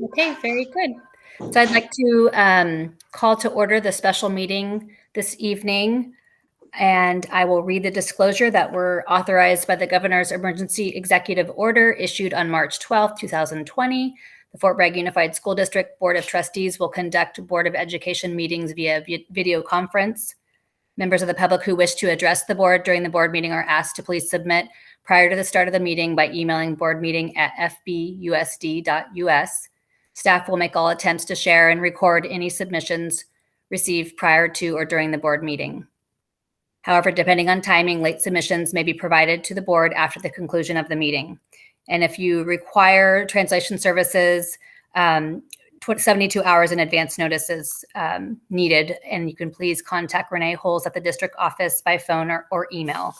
Okay, very good. So I'd like to call to order the special meeting this evening, and I will read the disclosure that we're authorized by the Governor's Emergency Executive Order issued on March 12th, 2020. The Fort Bragg Unified School District Board of Trustees will conduct Board of Education meetings via video conference. Members of the public who wish to address the board during the board meeting are asked to please submit prior to the start of the meeting by emailing boardmeeting@fbusd.us. Staff will make all attempts to share and record any submissions received prior to or during the board meeting. However, depending on timing, late submissions may be provided to the board after the conclusion of the meeting. And if you require translation services, 72 hours in advance notice is needed, and you can please contact Renee Holes at the district office by phone or email.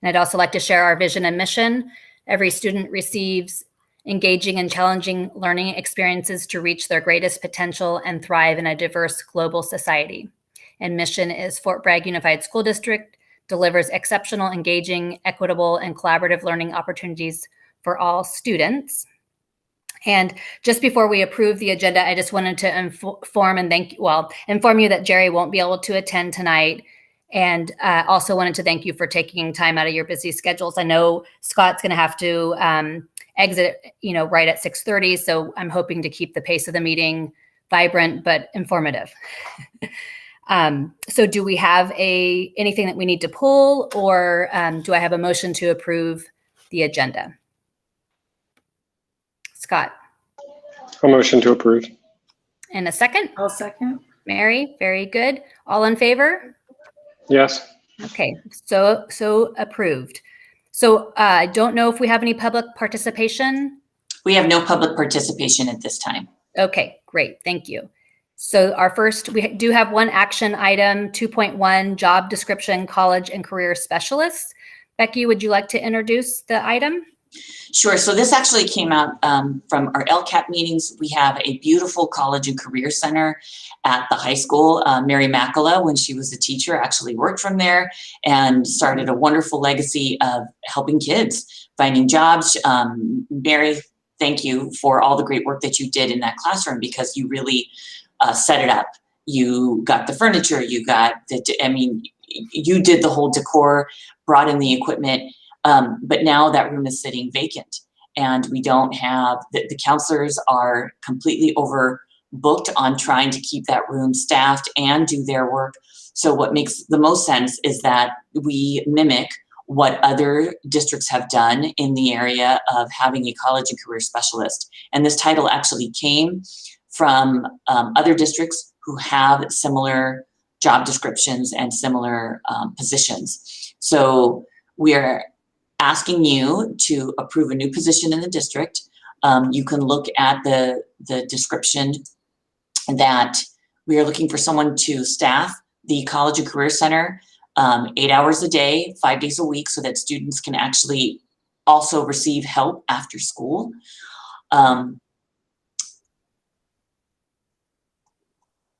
And I'd also like to share our vision and mission. Every student receives engaging and challenging learning experiences to reach their greatest potential and thrive in a diverse global society. And mission is Fort Bragg Unified School District delivers exceptional, engaging, equitable, and collaborative learning opportunities for all students. And just before we approve the agenda, I just wanted to inform you that Jerry won't be able to attend tonight. And also wanted to thank you for taking time out of your busy schedules. I know Scott's going to have to exit, right at 6:30. So I'm hoping to keep the pace of the meeting vibrant but informative. So do we have anything that we need to pull, or do I have a motion to approve the agenda? Scott. A motion to approve. And a second? I'll second. Mary, very good. All in favor? Yes. Okay, so approved. So I don't know if we have any public participation. We have no public participation at this time. Okay, great, thank you. So we do have one action item, 2.1, job description, college and career specialists. Becky, would you like to introduce the item? Sure. So this actually came out from our LCAP meetings. We have a beautiful college and career center at the high school. Mary Makala, when she was a teacher, actually worked from there and started a wonderful legacy of helping kids finding jobs. Mary, thank you for all the great work that you did in that classroom, because you really set it up. You got the furniture, you did the whole decor, brought in the equipment. But now that room is sitting vacant, and we don't have, the counselors are completely overbooked on trying to keep that room staffed and do their work. So what makes the most sense is that we mimic what other districts have done in the area of having a college and career specialist. And this title actually came from other districts who have similar job descriptions and similar positions. So we are asking you to approve a new position in the district. You can look at the description that we are looking for someone to staff the College and Career Center 8 hours a day, 5 days a week, so that students can actually also receive help after school.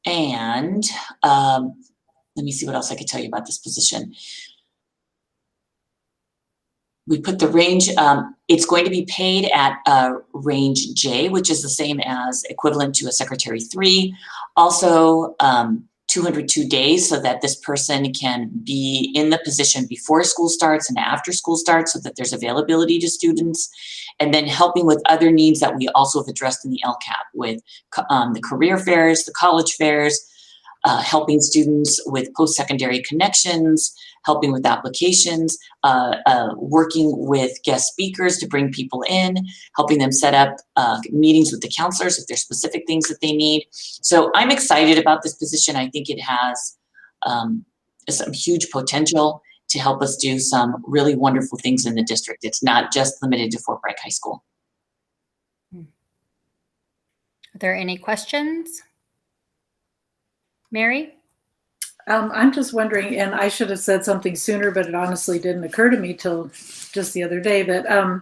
And let me see what else I could tell you about this position. We put the range, it's going to be paid at range J, which is the same as equivalent to a Secretary 3. Also, 202 days, so that this person can be in the position before school starts and after school starts, so that there's availability to students. And then helping with other needs that we also have addressed in the LCAP with the career fairs, the college fairs, helping students with post-secondary connections, helping with applications, working with guest speakers to bring people in, helping them set up meetings with the counselors if there's specific things that they need. So I'm excited about this position. I think it has some huge potential to help us do some really wonderful things in the district. It's not just limited to Fort Bragg High School. Are there any questions? Mary? I'm just wondering, and I should have said something sooner, but it honestly didn't occur to me till just the other day, that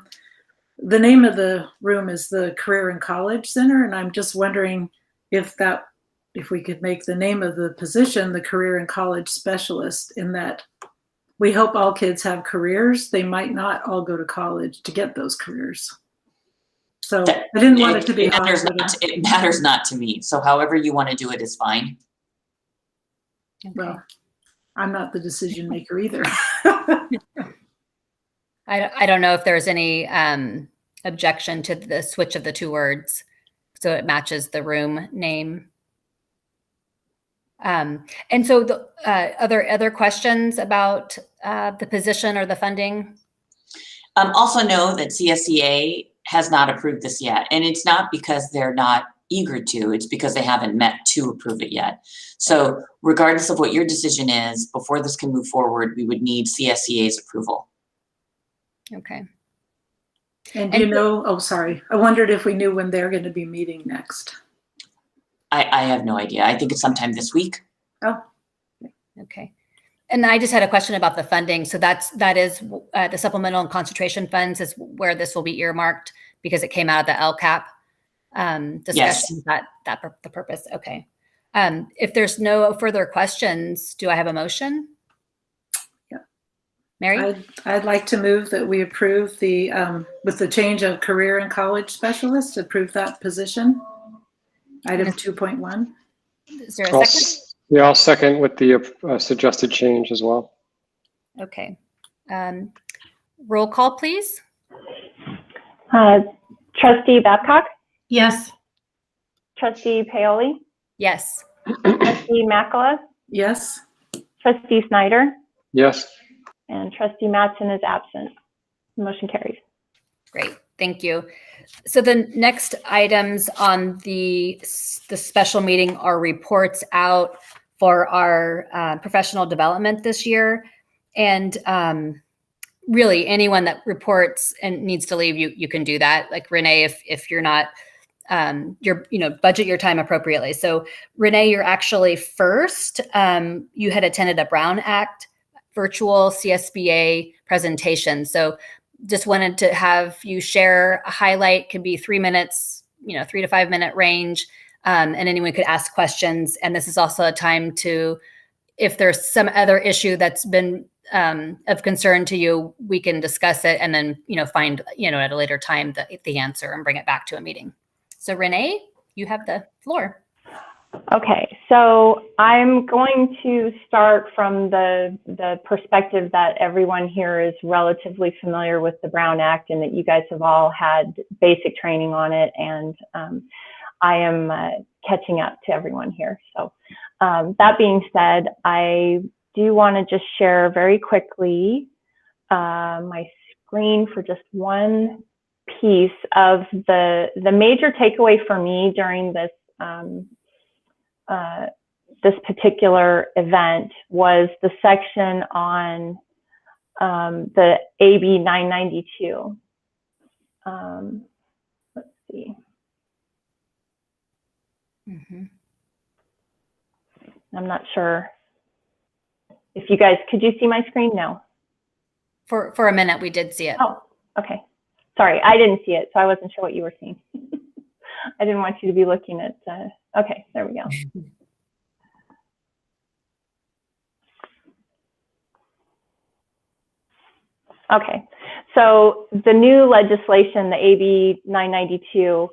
the name of the room is the Career and College Center, and I'm just wondering if we could make the name of the position the Career and College Specialist, in that we hope all kids have careers. They might not all go to college to get those careers. So I didn't want it to be It matters hard, not, it matters not to me. So however you want to do it is fine. Okay. well, I'm not the decision maker either. I don't know if there's any objection to the switch of the two words, so it matches the room name. And so the other questions about the position or the funding? Also know that CSEA has not approved this yet, and it's not because they're not eager to, it's because they haven't met to approve it yet. So regardless of what your decision is, before this can move forward, we would need CSEA's approval. Okay. And do you know, oh, sorry. I wondered if we knew when they're going to be meeting next. I have no idea. I think it's sometime this week. Oh, Okay. And I just had a question about the funding. So that is the supplemental and concentration funds is where this will be earmarked because it came out of the LCAP discussion. Yes. The purpose. Okay. If there's no further questions, do I have a motion? Yeah. Mary? I'd like to move that we approve the, with the change of career and college specialist, approve that position. Item 2.1. Is there a second? Yeah, I'll second with the suggested change as well. Okay. Roll call, please. Trustee Babcock, Yes. Trustee Paoli, Yes. Trustee Makala, Yes. Trustee Snyder, Yes. and Trustee Mattson is absent. Motion carries. Great. Thank you. So the next items on the special meeting are reports out for our professional development this year. And really anyone that reports and needs to leave, you can do that. Like Renee, if you're not, budget your time appropriately. So Renee, you're actually first. You had attended a Brown Act virtual CSBA presentation. So just wanted to have you share a highlight, could be 3 minutes, 3 to 5 minute range. And anyone could ask questions. And this is also a time to, if there's some other issue that's been of concern to you, we can discuss it and then, find, at a later time the answer and bring it back to a meeting. So Renee, you have the floor. Okay, so I'm going to start from the perspective that everyone here is relatively familiar with the Brown Act and that you guys have all had basic training on it, and I am catching up to everyone here. So that being said, I do want to just share very quickly my screen for just one piece of the major takeaway for me during this this particular event was the section on the AB 992. Let's see. I'm not sure if you guys, could you see my screen? No. For a minute, we did see it. Oh, okay. Sorry, I didn't see it, so I wasn't sure what you were seeing. I didn't want you to be looking at, okay, there we go. Okay, so the new legislation, the AB 992,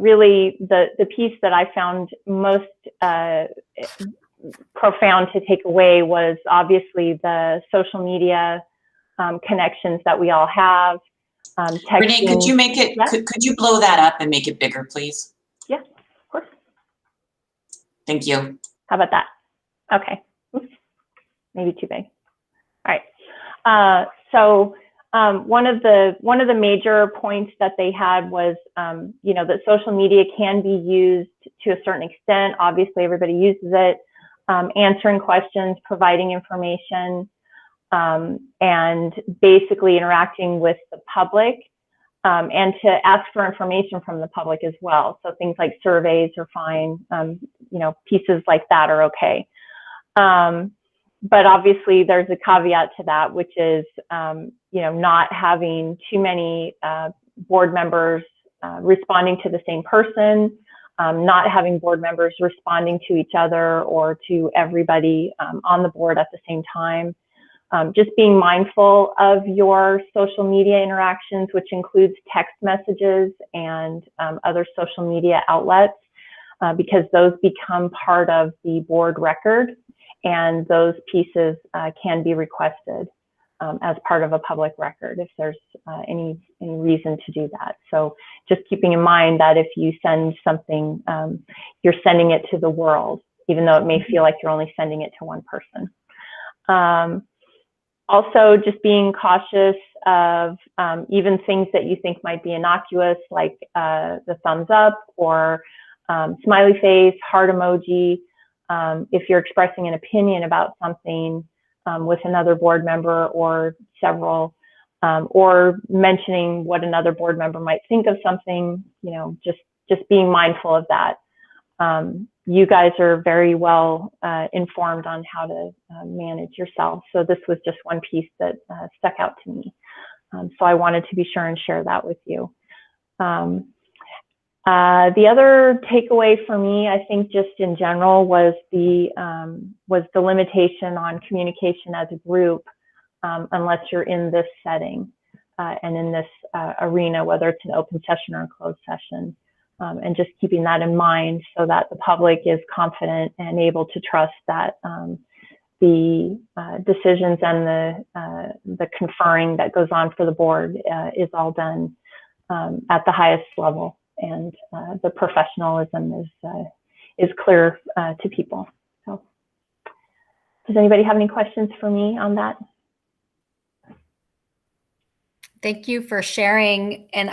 really the piece that I found most profound to take away was obviously the social media connections that we all have. Renee, could you make it, Yes. could you blow that up and make it bigger, please? Yes, of course. Thank you. How about that? Okay. Oops. Maybe too big. All right. So one of the major points that they had was, that social media can be used to a certain extent. Obviously, everybody uses it, answering questions, providing information, and basically interacting with the public, and to ask for information from the public as well. So things like surveys are fine, pieces like that are okay. But obviously there's a caveat to that, which is, not having too many board members responding to the same person, not having board members responding to each other or to everybody on the board at the same time. just being mindful of your social media interactions, which includes text messages and other social media outlets, because those become part of the board record, and those pieces can be requested as part of a public record if there's any reason to do that. So just keeping in mind that if you send something, you're sending it to the world, even though it may feel like you're only sending it to one person. Also, just being cautious of even things that you think might be innocuous, like the thumbs up or smiley face, heart emoji. If you're expressing an opinion about something with another board member or several, or mentioning what another board member might think of something, you know, just being mindful of that. You guys are very well informed on how to manage yourself. So this was just one piece that stuck out to me. So I wanted to be sure and share that with you. The other takeaway for me, I think just in general, was the limitation on communication as a group, unless you're in this setting and in this arena, whether it's an open session or a closed session. And just keeping that in mind so that the public is confident and able to trust that the decisions and the conferring that goes on for the board is all done at the highest level, and the professionalism is clear to people. So, does anybody have any questions for me on that? Thank you for sharing. And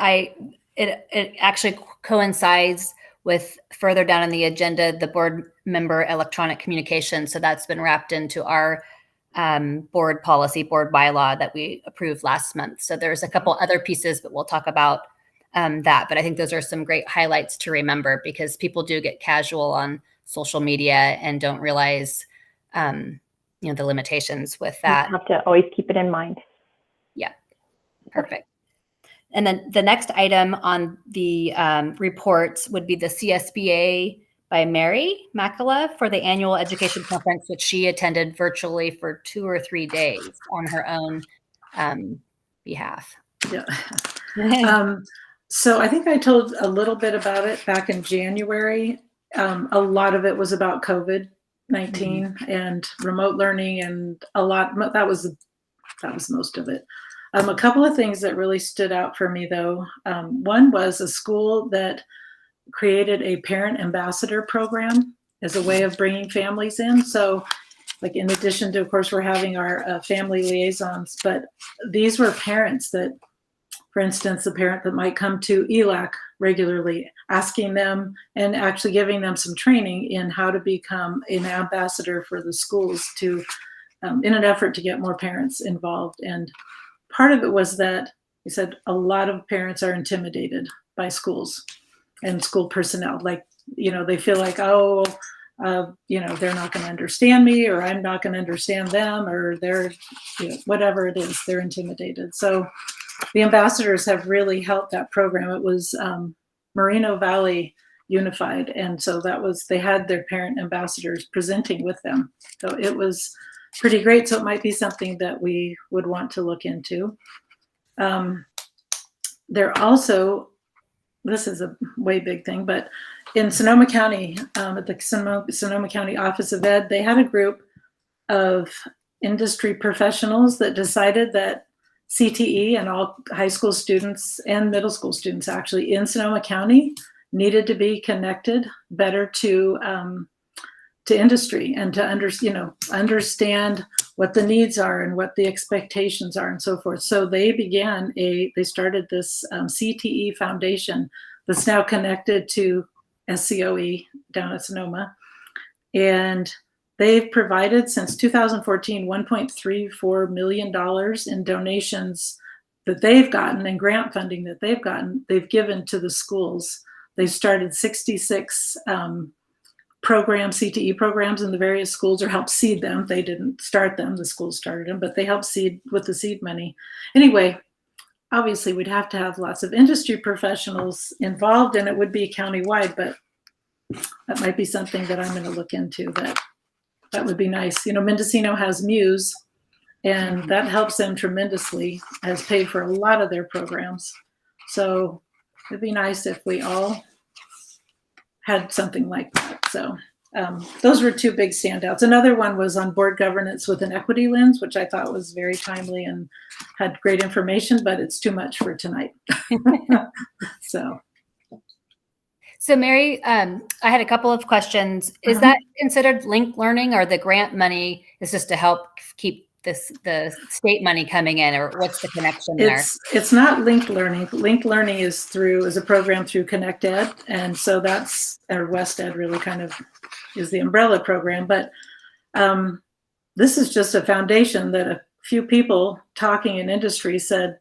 it actually coincides with further down in the agenda, the board member electronic communication. So that's been wrapped into our board policy, board bylaw that we approved last month. So there's a couple other pieces, but we'll talk about that. But I think those are some great highlights to remember, because people do get casual on social media and don't realize, you know, the limitations with that. You have to always keep it in mind. Yeah, perfect. And then the next item on the reports would be the CSBA by Mary Makala for the annual education conference, which she attended virtually for 2 or 3 days on her own behalf. Yeah. So I think I told a little bit about it back in January. A lot of it was about COVID-19 and remote learning, and that was most of it. A couple of things that really stood out for me, though. One was a school that created a parent ambassador program as a way of bringing families in. So, like, in addition to, of course, we're having our family liaisons, but these were parents that, for instance, the parent that might come to ELAC regularly, asking them and actually giving them some training in how to become an ambassador for the schools to, in an effort to get more parents involved. And part of it was that he said a lot of parents are intimidated by schools and school personnel. Like, you know, they feel like, oh, you know, they're not going to understand me, or I'm not going to understand them, or they're, you know, whatever it is, they're intimidated. So the ambassadors have really helped that program. It was Moreno Valley Unified. And so they had their parent ambassadors presenting with them. So it was pretty great. So it might be something that we would want to look into. There also, this is a way big thing, but in Sonoma County, at the Sonoma County Office of Ed, they had a group of industry professionals that decided that CTE and all high school students and middle school students actually in Sonoma County needed to be connected better to industry, and to understand what the needs are and what the expectations are and so forth. So they started this CTE Foundation that's now connected to SCOE down at Sonoma. And they've provided since 2014, $1.34 million in donations that they've gotten and grant funding that they've gotten, they've given to the schools. They've started 66 CTE programs in the various schools, or helped seed them. They didn't start them, the schools started them, but they helped seed with the seed money. Anyway, obviously we'd have to have lots of industry professionals involved, and it would be countywide, but that might be something that I'm going to look into. That would be nice. You know, Mendocino has Muse, And that helps them tremendously, has paid for a lot of their programs. So it'd be nice if we all had something like that. So those were two big standouts. Another one was on board governance with an equity lens, which I thought was very timely and had great information, but it's too much for tonight. So Mary, I had a couple of questions. Is that considered linked learning, or the grant money is just to help keep the state money coming in, or what's the connection there? It's not linked learning. Linked learning is a program through Connect Ed, and so that's, or West Ed really kind of is the umbrella program. But this is just a foundation that a few people talking in industry said,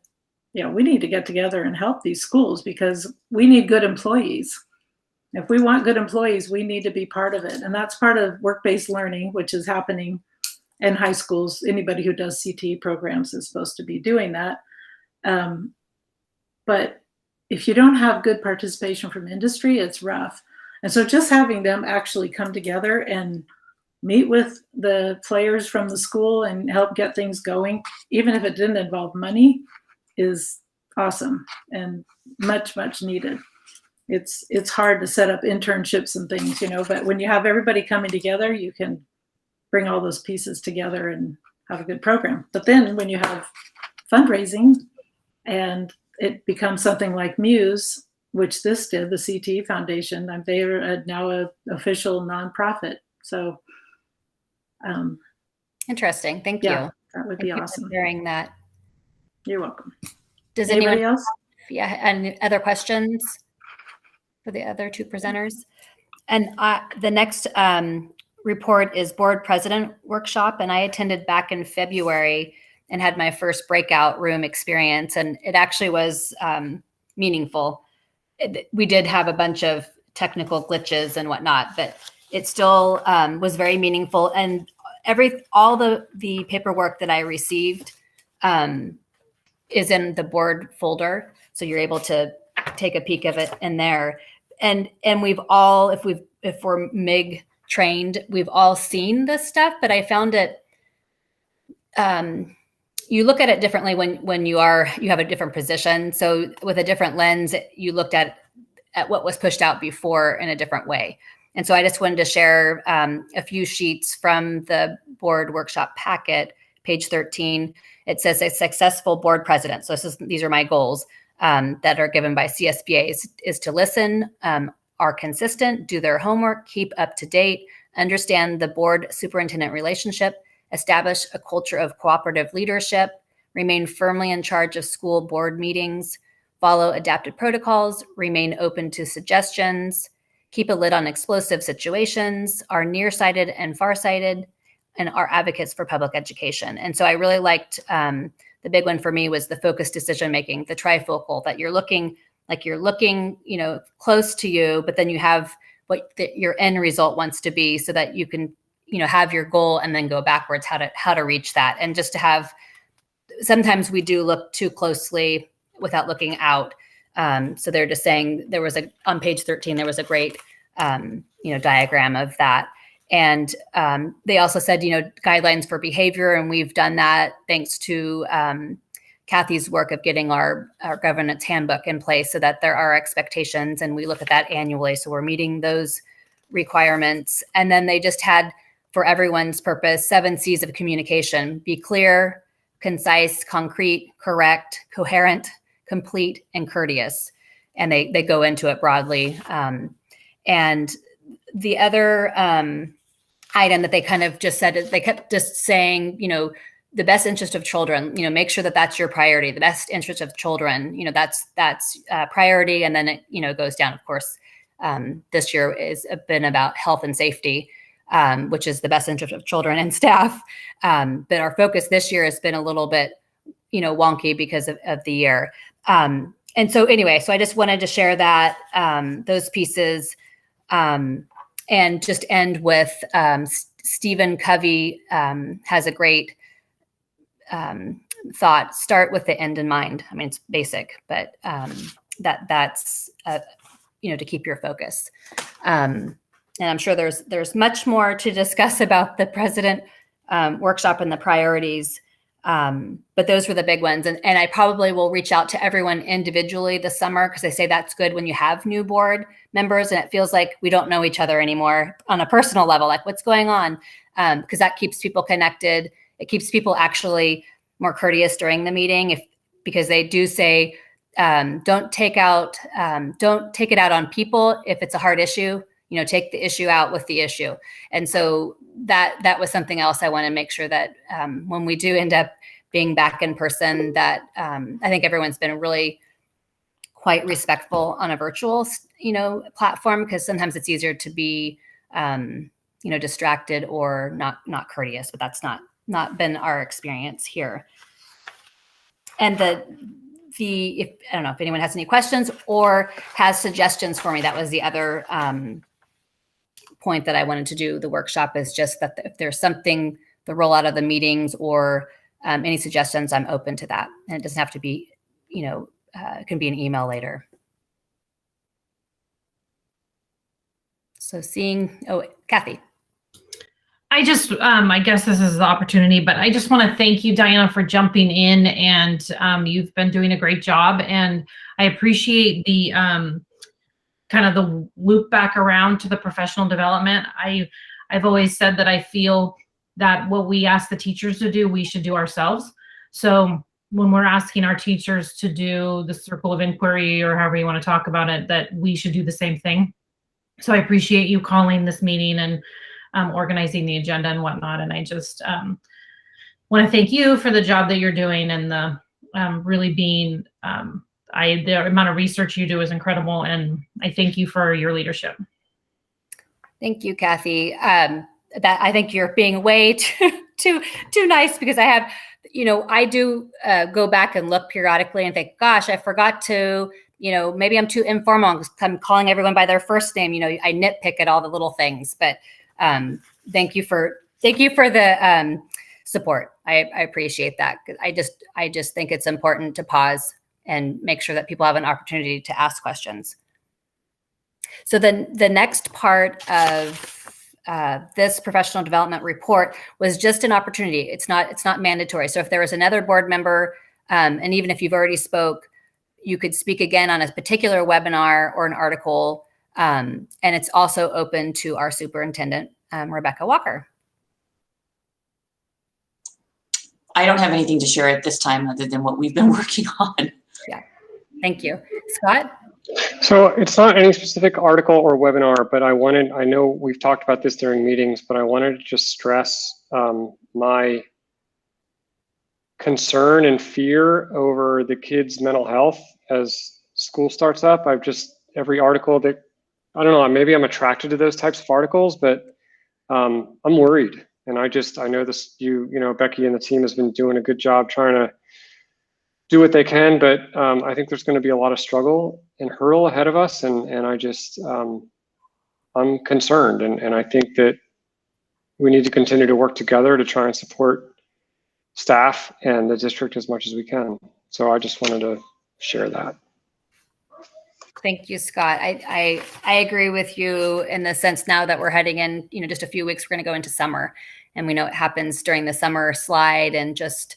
we need to get together and help these schools because we need good employees. If we want good employees, we need to be part of it. And that's part of work-based learning, which is happening in high schools. Anybody who does CTE programs is supposed to be doing that. But if you don't have good participation from industry, it's rough. And so just having them actually come together and meet with the players from the school and help get things going, even if it didn't involve money, is awesome and much, much needed. It's hard to set up internships and things, but when you have everybody coming together, you can bring all those pieces together and have a good program. But then when you have fundraising and it becomes something like Muse, which this did, the CTE Foundation, they are now an official nonprofit. So interesting. Thank you. That would be awesome. For sharing that. You're welcome. Does Anybody anyone else? Yeah, and other questions for the other two presenters? And the next report is board president workshop, and I attended back in February and had my first breakout room experience, and it actually was meaningful. We did have a bunch of technical glitches and whatnot, but it still was very meaningful. And all the paperwork that I received is in the board folder, so you're able to take a peek of it in there. And we've all, if we're MIG trained, we've all seen this stuff, but I found it, you look at it differently when you have a different position. So with a different lens, you looked at what was pushed out before in a different way. And so I just wanted to share a few sheets from the board workshop packet, page 13. It says a successful board president. So these are my goals that are given by CSBA is to listen, are consistent, do their homework, keep up to date, understand the board superintendent relationship, establish a culture of cooperative leadership, remain firmly in charge of school board meetings, follow adapted protocols, remain open to suggestions, keep a lid on explosive situations, are nearsighted and farsighted, and are advocates for public education. And so I really liked the big one for me was the focused decision making, the trifocal, that you're looking, close to you, but then you have what your end result wants to be, so that you can, have your goal and then go backwards, how to reach that. And just to have, sometimes we do look too closely without looking out. So they're just saying on page 13, there was a great, diagram of that. And they also said, guidelines for behavior. And we've done that thanks to Kathy's work of getting our governance handbook in place, so that there are expectations, and we look at that annually. So we're meeting those requirements. And then they just had, for everyone's purpose, 7 C's of communication: be clear, concise, concrete, correct, coherent, complete, and courteous. And they go into it broadly. And the other item that they kind of just said, they kept just saying, the best interest of children, make sure that that's your priority, the best interest of children, that's priority. And then it, goes down, of course. This year has been about health and safety, which is the best interest of children and staff. But our focus this year has been a little bit, wonky because of the year. And so anyway, so I just wanted to share that, those pieces, and just end with Stephen Covey has a great thought: start with the end in mind. I mean, it's basic, but that's to keep your focus. And I'm sure there's much more to discuss about the president workshop and the priorities. But those were the big ones. And I probably will reach out to everyone individually this summer, because I say that's good when you have new board members and it feels like we don't know each other anymore on a personal level, like what's going on, because that keeps people connected. It keeps people actually more courteous during the meeting, because they do say, don't take it out on people if it's a hard issue. Take the issue out with the issue. And so that was something else I want to make sure that when we do end up being back in person, that I think everyone's been really quite respectful on a virtual, platform, because sometimes it's easier to be, distracted or not courteous, but that's not been our experience here. And if I don't know if anyone has any questions or has suggestions for me, that was the other point that I wanted to do the workshop, is just that if there's something, the rollout of the meetings or any suggestions, I'm open to that. And it doesn't have to be, it can be an email later. So Kathy. I guess this is the opportunity, but I just want to thank you, Diana, for jumping in, and you've been doing a great job. And I appreciate the kind of the loop back around to the professional development. I've always said that I feel that what we ask the teachers to do, we should do ourselves. So when we're asking our teachers to do the circle of inquiry, or however you want to talk about it, that we should do the same thing. So I appreciate you calling this meeting and organizing the agenda and whatnot. And I just want to thank you for the job that you're doing, and the really being, the amount of research you do is incredible. And I thank you for your leadership. Thank you, Kathy. That I think you're being way too nice, because I have, I do go back and look periodically and think, gosh, I forgot to, maybe I'm too informal. I'm calling everyone by their first name. I nitpick at all the little things, but thank you for the support. I appreciate that. I just think it's important to pause and make sure that people have an opportunity to ask questions. So then the next part of this professional development report was just an opportunity. It's not mandatory. So if there was another board member, and even if you've already spoke, you could speak again on a particular webinar or an article. And it's also open to our superintendent, Rebecca Walker. I don't have anything to share at this time other than what we've been working on. Yeah, thank you. Scott? So it's not any specific article or webinar, but I know we've talked about this during meetings, but I wanted to just stress my concern and fear over the kids' mental health as school starts up. Every article that, I don't know, maybe I'm attracted to those types of articles, but I'm worried. And I know this, Becky and the team has been doing a good job trying to do what they can, but I think there's going to be a lot of struggle and hurdle ahead of us. And I'm concerned. And I think that we need to continue to work together to try and support staff and the district as much as we can. So I just wanted to share that. Thank you, Scott. I agree with you in the sense, now that we're heading in, just a few weeks, we're going to go into summer, and we know it happens during the summer slide, and just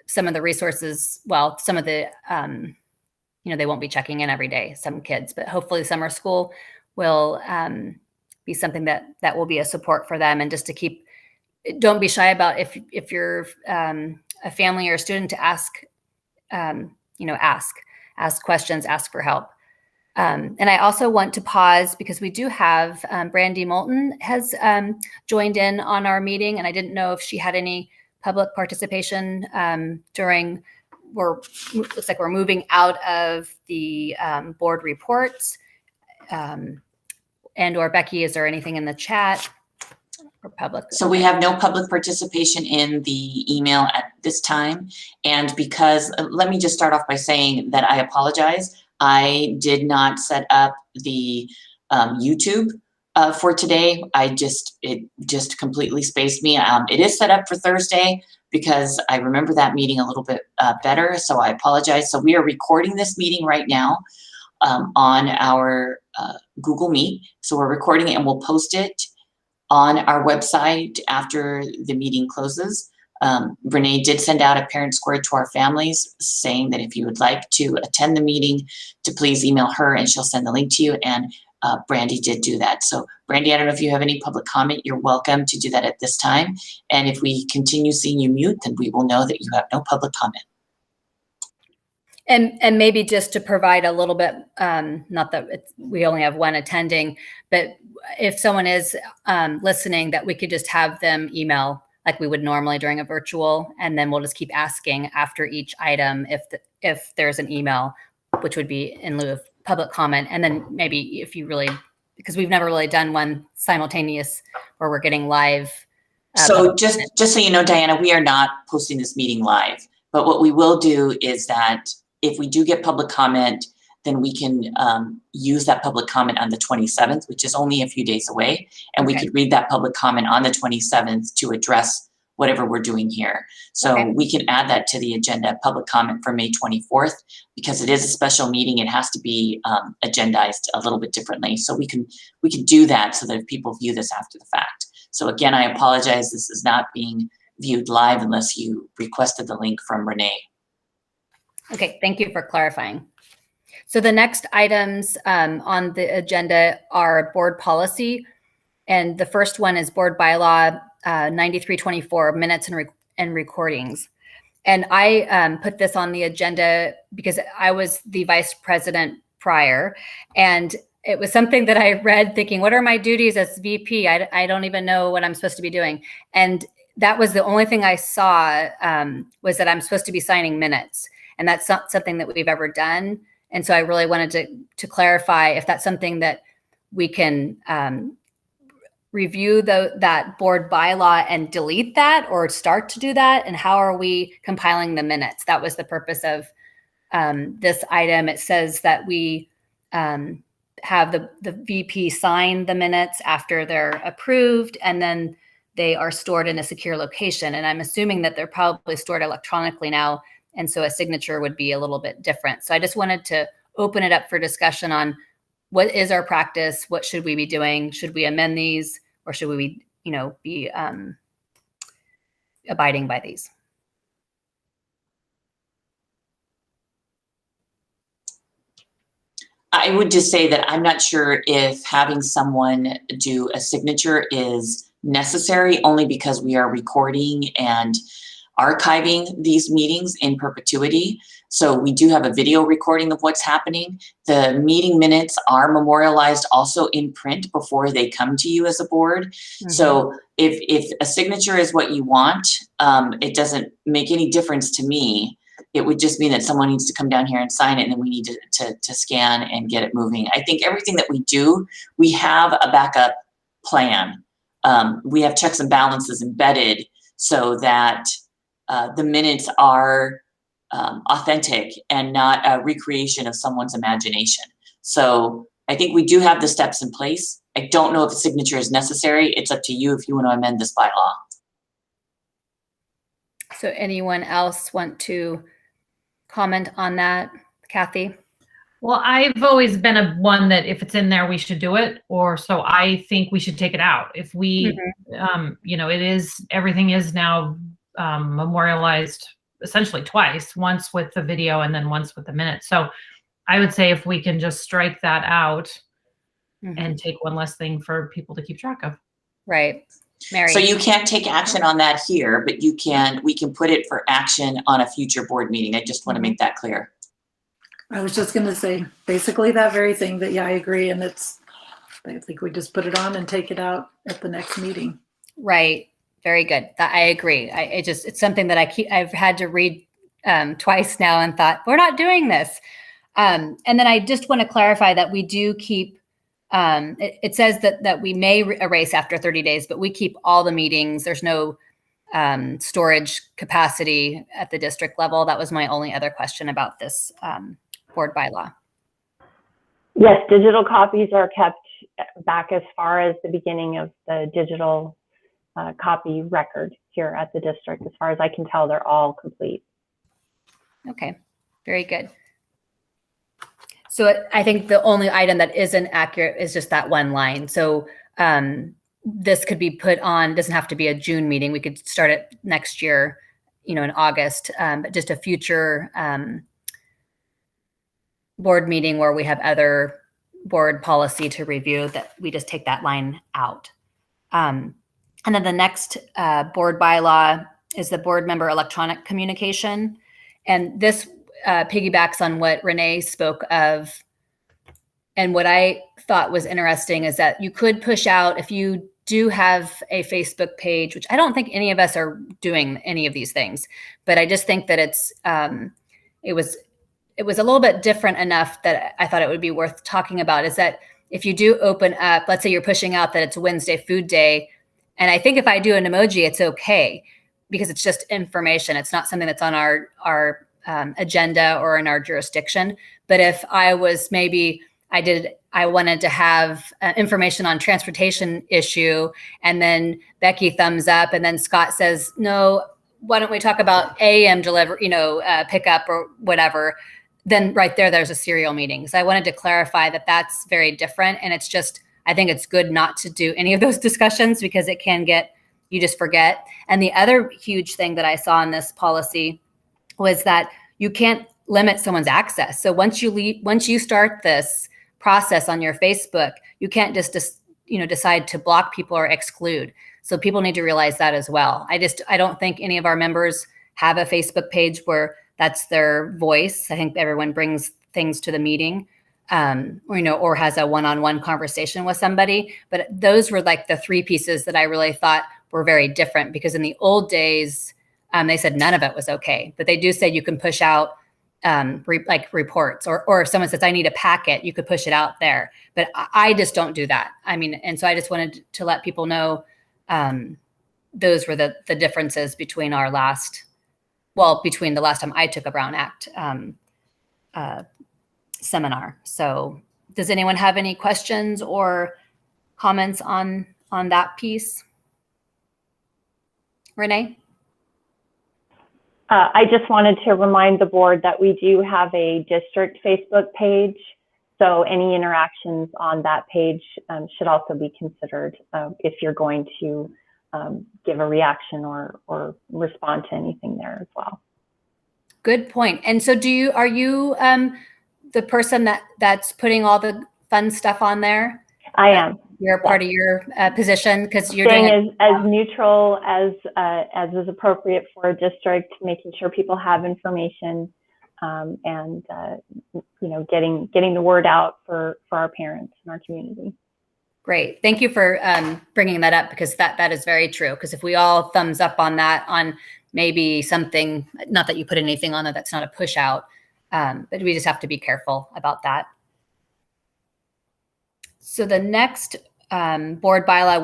some of the resources, some of the, they won't be checking in every day, some kids, but hopefully summer school will be something that will be a support for them. And just to don't be shy about if you're a family or a student, to ask questions, ask for help. And I also want to pause, because we do have Brandy Moulton has joined in on our meeting, and I didn't know if she had any public participation looks like we're moving out of the board reports. And or Becky, is there anything in the chat for public? So we have no public participation in the email at this time. And because, let me just start off by saying that I apologize. I did not set up the YouTube for today. It just completely spaced me. It is set up for Thursday because I remember that meeting a little bit better, so I apologize. So we are recording this meeting right now on our Google Meet. So we're recording it and we'll post it on our website after the meeting closes. Renee did send out a parent square to our families saying that if you would like to attend the meeting, to please email her and she'll send the link to you. And Brandy did do that. So Brandy, I don't know if you have any public comment. You're welcome to do that at this time. And if we continue seeing you mute, then we will know that you have no public comment. And maybe just to provide a little bit, not that we only have one attending, but if someone is listening, that we could just have them email like we would normally during a virtual, and then we'll just keep asking after each item if there's an email, which would be in lieu of public comment. And then maybe if you really, because we've never really done one simultaneous where we're getting live. So just so you know, Diana, we are not posting this meeting live, but what we will do is that if we do get public comment, then we can use that public comment on the 27th, which is only a few days away. And we could read that public comment on the 27th to address whatever we're doing here. So we can add that to the agenda, public comment for May 24th, because it is a special meeting. It has to be agendized a little bit differently. So we can do that so that if people view this after the fact. So again, I apologize. This is not being viewed live unless you requested the link from Renee. Okay, thank you for clarifying. So the next items on the agenda are board policy. And the first one is board bylaw 9324, minutes and recordings. And I put this on the agenda because I was the vice president prior. And it was something that I read thinking, what are my duties as VP? I don't even know what I'm supposed to be doing. And that was the only thing I saw was that I'm supposed to be signing minutes. And that's not something that we've ever done. And so I really wanted to clarify if that's something that we can review that board bylaw and delete that or start to do that. And how are we compiling the minutes? That was the purpose of this item. It says that we have the VP sign the minutes after they're approved, and then they are stored in a secure location. And I'm assuming that they're probably stored electronically now. And so a signature would be a little bit different. So I just wanted to open it up for discussion on what is our practice? What should we be doing? Should we amend these, or should we, be abiding by these? I would just say that I'm not sure if having someone do a signature is necessary, only because we are recording and archiving these meetings in perpetuity. So we do have a video recording of what's happening. The meeting minutes are memorialized also in print before they come to you as a board. Mm-hmm. So if a signature is what you want, it doesn't make any difference to me. It would just mean that someone needs to come down here and sign it, and then we need to scan and get it moving. I think everything that we do, we have a backup plan. We have checks and balances embedded so that the minutes are authentic and not a recreation of someone's imagination. So I think we do have the steps in place. I don't know if a signature is necessary. It's up to you if you want to amend this bylaw. So anyone else want to comment on that? Kathy? Well, I've always been one that if it's in there, we should do it, or so I think we should take it out. If we, everything is now memorialized essentially twice, once with the video and then once with the minutes. So I would say if we can just strike that out and take one less thing for people to keep track of. Right. Mary. So you can't take action on that here, but we can put it for action on a future board meeting. I just want to make that clear. I was just going to say basically that very thing, that, yeah, I agree. And I think we just put it on and take it out at the next meeting. Right. Very good. I agree. It's something that I've had to read twice now and thought, we're not doing this. And then I just want to clarify that we do keep, it says that we may erase after 30 days, but we keep all the meetings. There's no storage capacity at the district level. That was my only other question about this board bylaw. Yes, digital copies are kept back as far as the beginning of the digital copy record here at the district. As far as I can tell, they're all complete. Okay, very good. So I think the only item that isn't accurate is just that one line. So this could be put on, doesn't have to be a June meeting. We could start it next year, in August, but just a future board meeting where we have other board policy to review, that we just take that line out. And then the next board bylaw is the board member electronic communication. And this piggybacks on what Renee spoke of. And what I thought was interesting is that you could push out, if you do have a Facebook page, which I don't think any of us are doing any of these things, but I just think that it was a little bit different enough that I thought it would be worth talking about, is that if you do open up, let's say you're pushing out that it's Wednesday food day, and I think if I do an emoji, it's okay because it's just information. It's not something that's on our agenda or in our jurisdiction. But if I was I wanted to have information on transportation issue, and then Becky thumbs up, and then Scott says, no, why don't we talk about AM deliver, pickup or whatever, then right there's a serial meeting. So I wanted to clarify that that's very different. And it's just, I think it's good not to do any of those discussions because it can get, you just forget. And the other huge thing that I saw in this policy was that you can't limit someone's access. So once you start this process on your Facebook, you can't just decide to block people or exclude. So people need to realize that as well. I don't think any of our members have a Facebook page where that's their voice. I think everyone brings things to the meeting, or has a one-on-one conversation with somebody. But those were like the three pieces that I really thought were very different, because in the old days, they said none of it was okay, but they do say you can push out reports, or if someone says, I need a packet, you could push it out there. But I just don't do that. And so I just wanted to let people know those were the differences between the last time I took a Brown Act seminar. So does anyone have any questions or comments on that piece? Renee? I just wanted to remind the board that we do have a district Facebook page. So any interactions on that page should also be considered if you're going to give a reaction or respond to anything there as well. Good point. And so are you the person that's putting all the fun stuff on there? I am. You're part of your position, because you're staying doing as neutral as is appropriate for a district, making sure people have information, and getting the word out for our parents in our community. Great. Thank you for bringing that up, because that is very true. Because if we all thumbs up on that, on maybe something, not that you put anything on there that's not a push out, but we just have to be careful about that. So the next board bylaw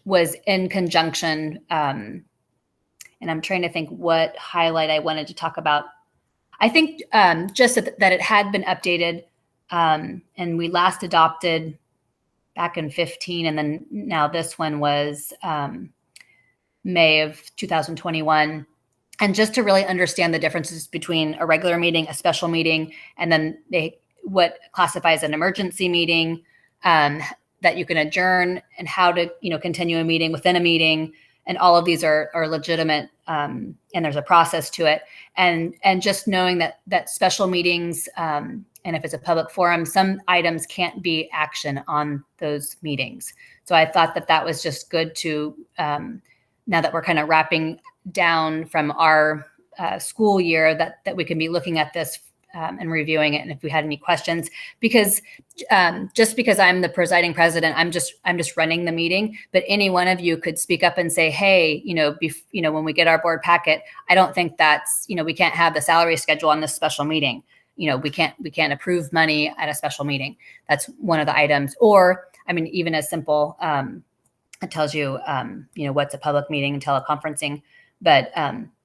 was in conjunction, and I'm trying to think what highlight I wanted to talk about. I think just that it had been updated, and we last adopted back in 15, and then now this one was May of 2021. And just to really understand the differences between a regular meeting, a special meeting, and then what classifies an emergency meeting, that you can adjourn, and how to continue a meeting within a meeting, and all of these are legitimate, and there's a process to it, and just knowing that special meetings, and if it's a public forum, some items can't be action on those meetings. So I thought that was just good to, now that we're kind of wrapping down from our school year, that we can be looking at this and reviewing it. And if we had any questions, because just because I'm the presiding president, I'm just running the meeting, but any one of you could speak up and say, hey, when we get our board packet, I don't think that's, we can't have the salary schedule on this special meeting. We can't approve money at a special meeting. That's one of the items. Or, even as simple, it tells you, what's a public meeting and teleconferencing, but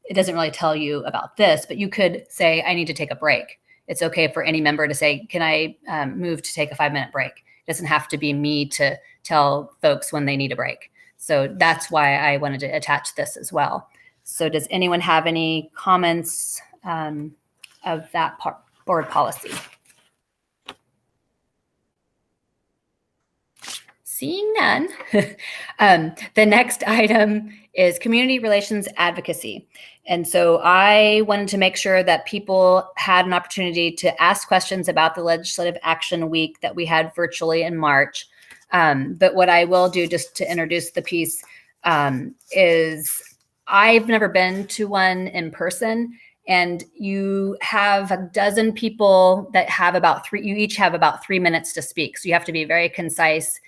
it doesn't really tell you about this, but you could say, I need to take a break. It's okay for any member to say, can I move to take a 5-minute break? It doesn't have to be me to tell folks when they need a break. So that's why I wanted to attach this as well. So does anyone have any comments of that board policy? Seeing none, the next item is community relations advocacy. And so I wanted to make sure that people had an opportunity to ask questions about the Legislative Action Week that we had virtually in March. But what I will do, just to introduce the piece, is I've never been to one in person. And you have a dozen people that have you each have about 3 minutes to speak. So you have to be very concise.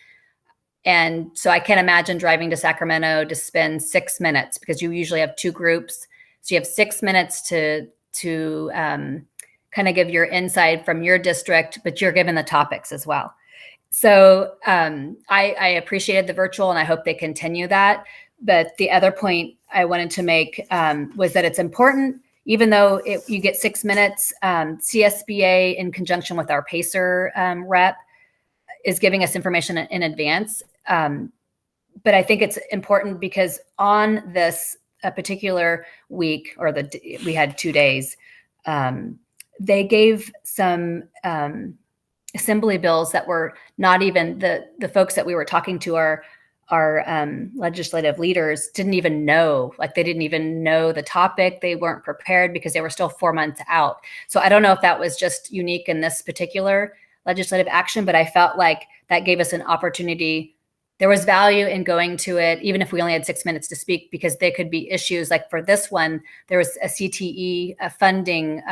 And so I can't imagine driving to Sacramento to spend 6 minutes, because you usually have two groups. So you have 6 minutes to kind of give your insight from your district, but you're given the topics as well. So I appreciated the virtual, and I hope they continue that. But the other point I wanted to make was that it's important, even though you get 6 minutes, CSBA in conjunction with our PACER rep is giving us information in advance. But I think it's important because on this particular week, or we had 2 days, they gave some assembly bills that were not even the folks that we were talking to, our legislative leaders didn't even know, they didn't even know the topic. They weren't prepared because they were still 4 months out. So I don't know if that was just unique in this particular legislative action, but I felt like that gave us an opportunity. There was value in going to it, even if we only had 6 minutes to speak, because there could be issues. Like for this one, there was a CTE funding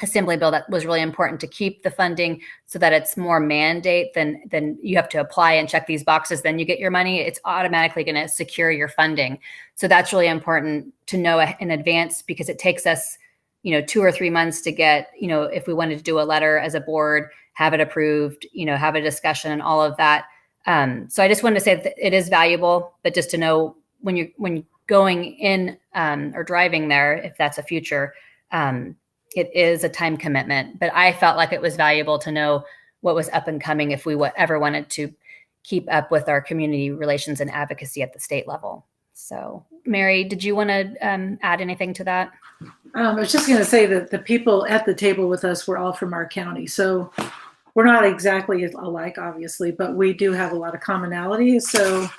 assembly bill that was really important to keep the funding so that it's more mandate than you have to apply and check these boxes, then you get your money. It's automatically going to secure your funding. So that's really important to know in advance, because it takes us 2 or 3 months to get, if we wanted to do a letter as a board, have it approved, have a discussion and all of that. So I just wanted to say that it is valuable, but just to know when you're going in or driving there, if that's a future, it is a time commitment. But I felt like it was valuable to know what was up and coming if we ever wanted to keep up with our community relations and advocacy at the state level. So Mary, did you want to add anything to that? I was just going to say that the people at the table with us were all from our county. So we're not exactly alike, obviously, but we do have a lot of commonalities. So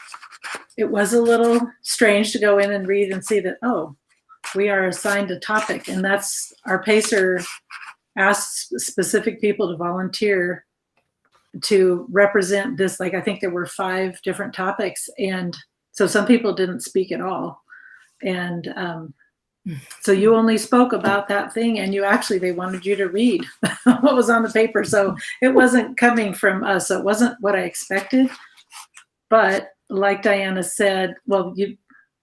it was a little strange to go in and read and see that, oh, we are assigned a topic, and that's our PACER asks specific people to volunteer to represent this. I think there were 5 different topics. And so some people didn't speak at all. And so you only spoke about that thing, and they wanted you to read what was on the paper. So it wasn't coming from us. So it wasn't what I expected. But like Diana said,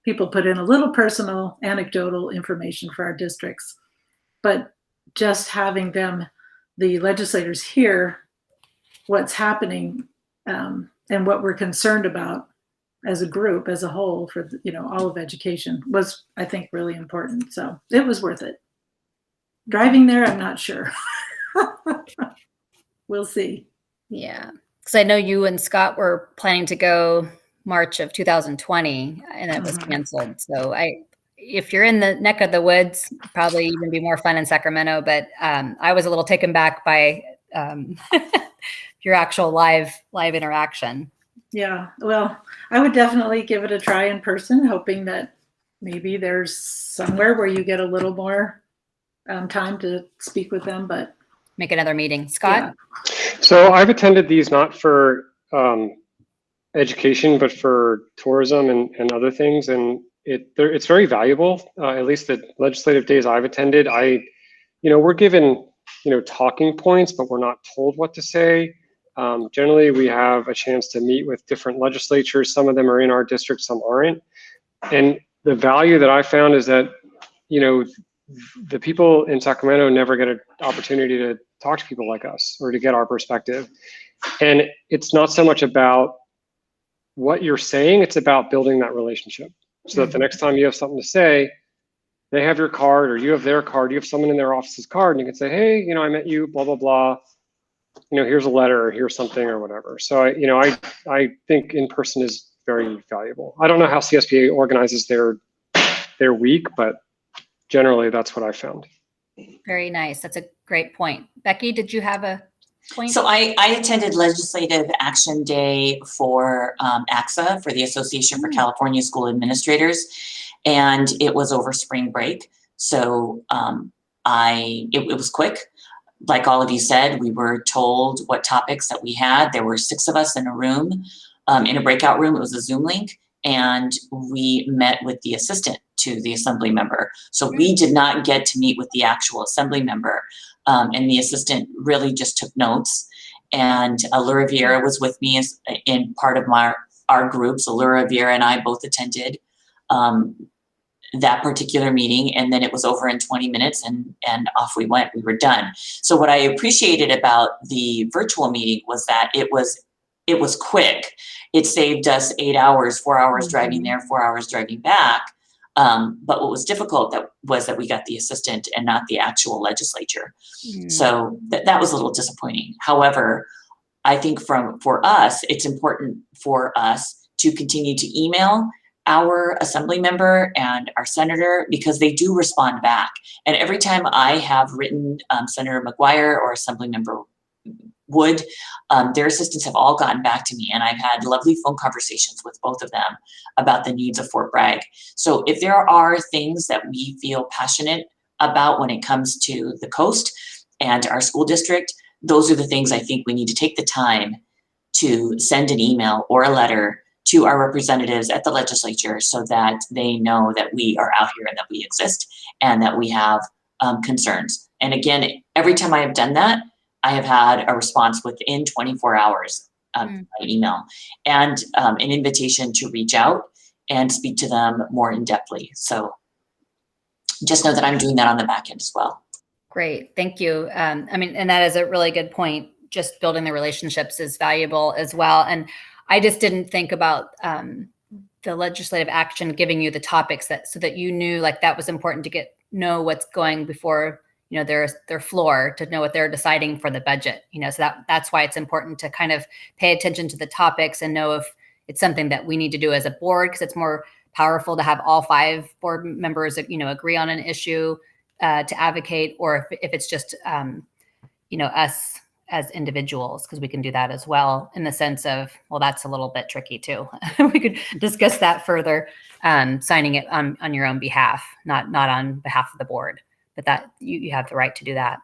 people put in a little personal anecdotal information for our districts, but just having the legislators hear what's happening and what we're concerned about as a group, as a whole, for all of education was, I think, really important. So it was worth it. Driving there, I'm not sure. We'll see. Yeah, because I know you and Scott were planning to go March of 2020, and it was canceled. So if you're in the neck of the woods, probably even be more fun in Sacramento. But I was a little taken back by your actual live interaction. Yeah, well, I would definitely give it a try in person, hoping that maybe there's somewhere where you get a little more time to speak with them, but make another meeting. Scott? Yeah. So I've attended these not for education, but for tourism and other things. And it's very valuable, at least the legislative days I've attended. We're given, talking points, but we're not told what to say. Generally, we have a chance to meet with different legislatures. Some of them are in our district, some aren't. And the value that I found is that, the people in Sacramento never get an opportunity to talk to people like us or to get our perspective. And it's not so much about what you're saying, it's about building that relationship so that the next time you have something to say, they have your card or you have their card, you have someone in their office's card, and you can say, hey, I met you, blah, blah, blah. Here's a letter or here's something or whatever. So I think in person is very valuable. I don't know how CSBA organizes their week, but generally that's what I found. Very nice. That's a great point. Becky, did you have a point? So I attended Legislative Action Day for ACSA, for the Association for California School Administrators, and it was over spring break. So it was quick. Like all of you said, we were told what topics that we had. There were 6 of us in a room, in a breakout room. It was a Zoom link, and we met with the assistant to the assembly member. So we did not get to meet with the actual assembly member. And the assistant really just took notes. And Allura Vieira was with me in part of our group. So Allura Vieira and I both attended that particular meeting, and then it was over in 20 minutes and off we went. We were done. So what I appreciated about the virtual meeting was that it was quick. It saved us 8 hours, 4 hours driving there, 4 hours driving back. But what was difficult was that we got the assistant and not the actual legislature. So that was a little disappointing. However, I think for us, it's important for us to continue to email our assembly member and our senator, because they do respond back. And every time I have written Senator McGuire or Assembly Member Wood, their assistants have all gotten back to me, and I've had lovely phone conversations with both of them about the needs of Fort Bragg. So if there are things that we feel passionate about when it comes to the coast and our school district, those are the things I think we need to take the time to send an email or a letter to our representatives at the legislature, so that they know that we are out here and that we exist and that we have concerns. And again, every time I have done that, I have had a response within 24 hours by email, and an invitation to reach out and speak to them more in-depthly. So just know that I'm doing that on the back end as well. Great, thank you. I mean, and that is a really good point. Just building the relationships is valuable as well. And I just didn't think about the legislative action giving you the topics so that you knew, like, that was important to know what's going before, you know, their floor, to know what they're deciding for the budget, you know. So that's why it's important to kind of pay attention to the topics and know if it's something that we need to do as a board, because it's more powerful to have all 5 board members, you know, agree on an issue to advocate, or if it's just, you know, us as individuals, because we can do that as well, in the sense of, well, that's a little bit tricky too. We could discuss that further, signing it on your own behalf, not on behalf of the board, but that you have the right to do that.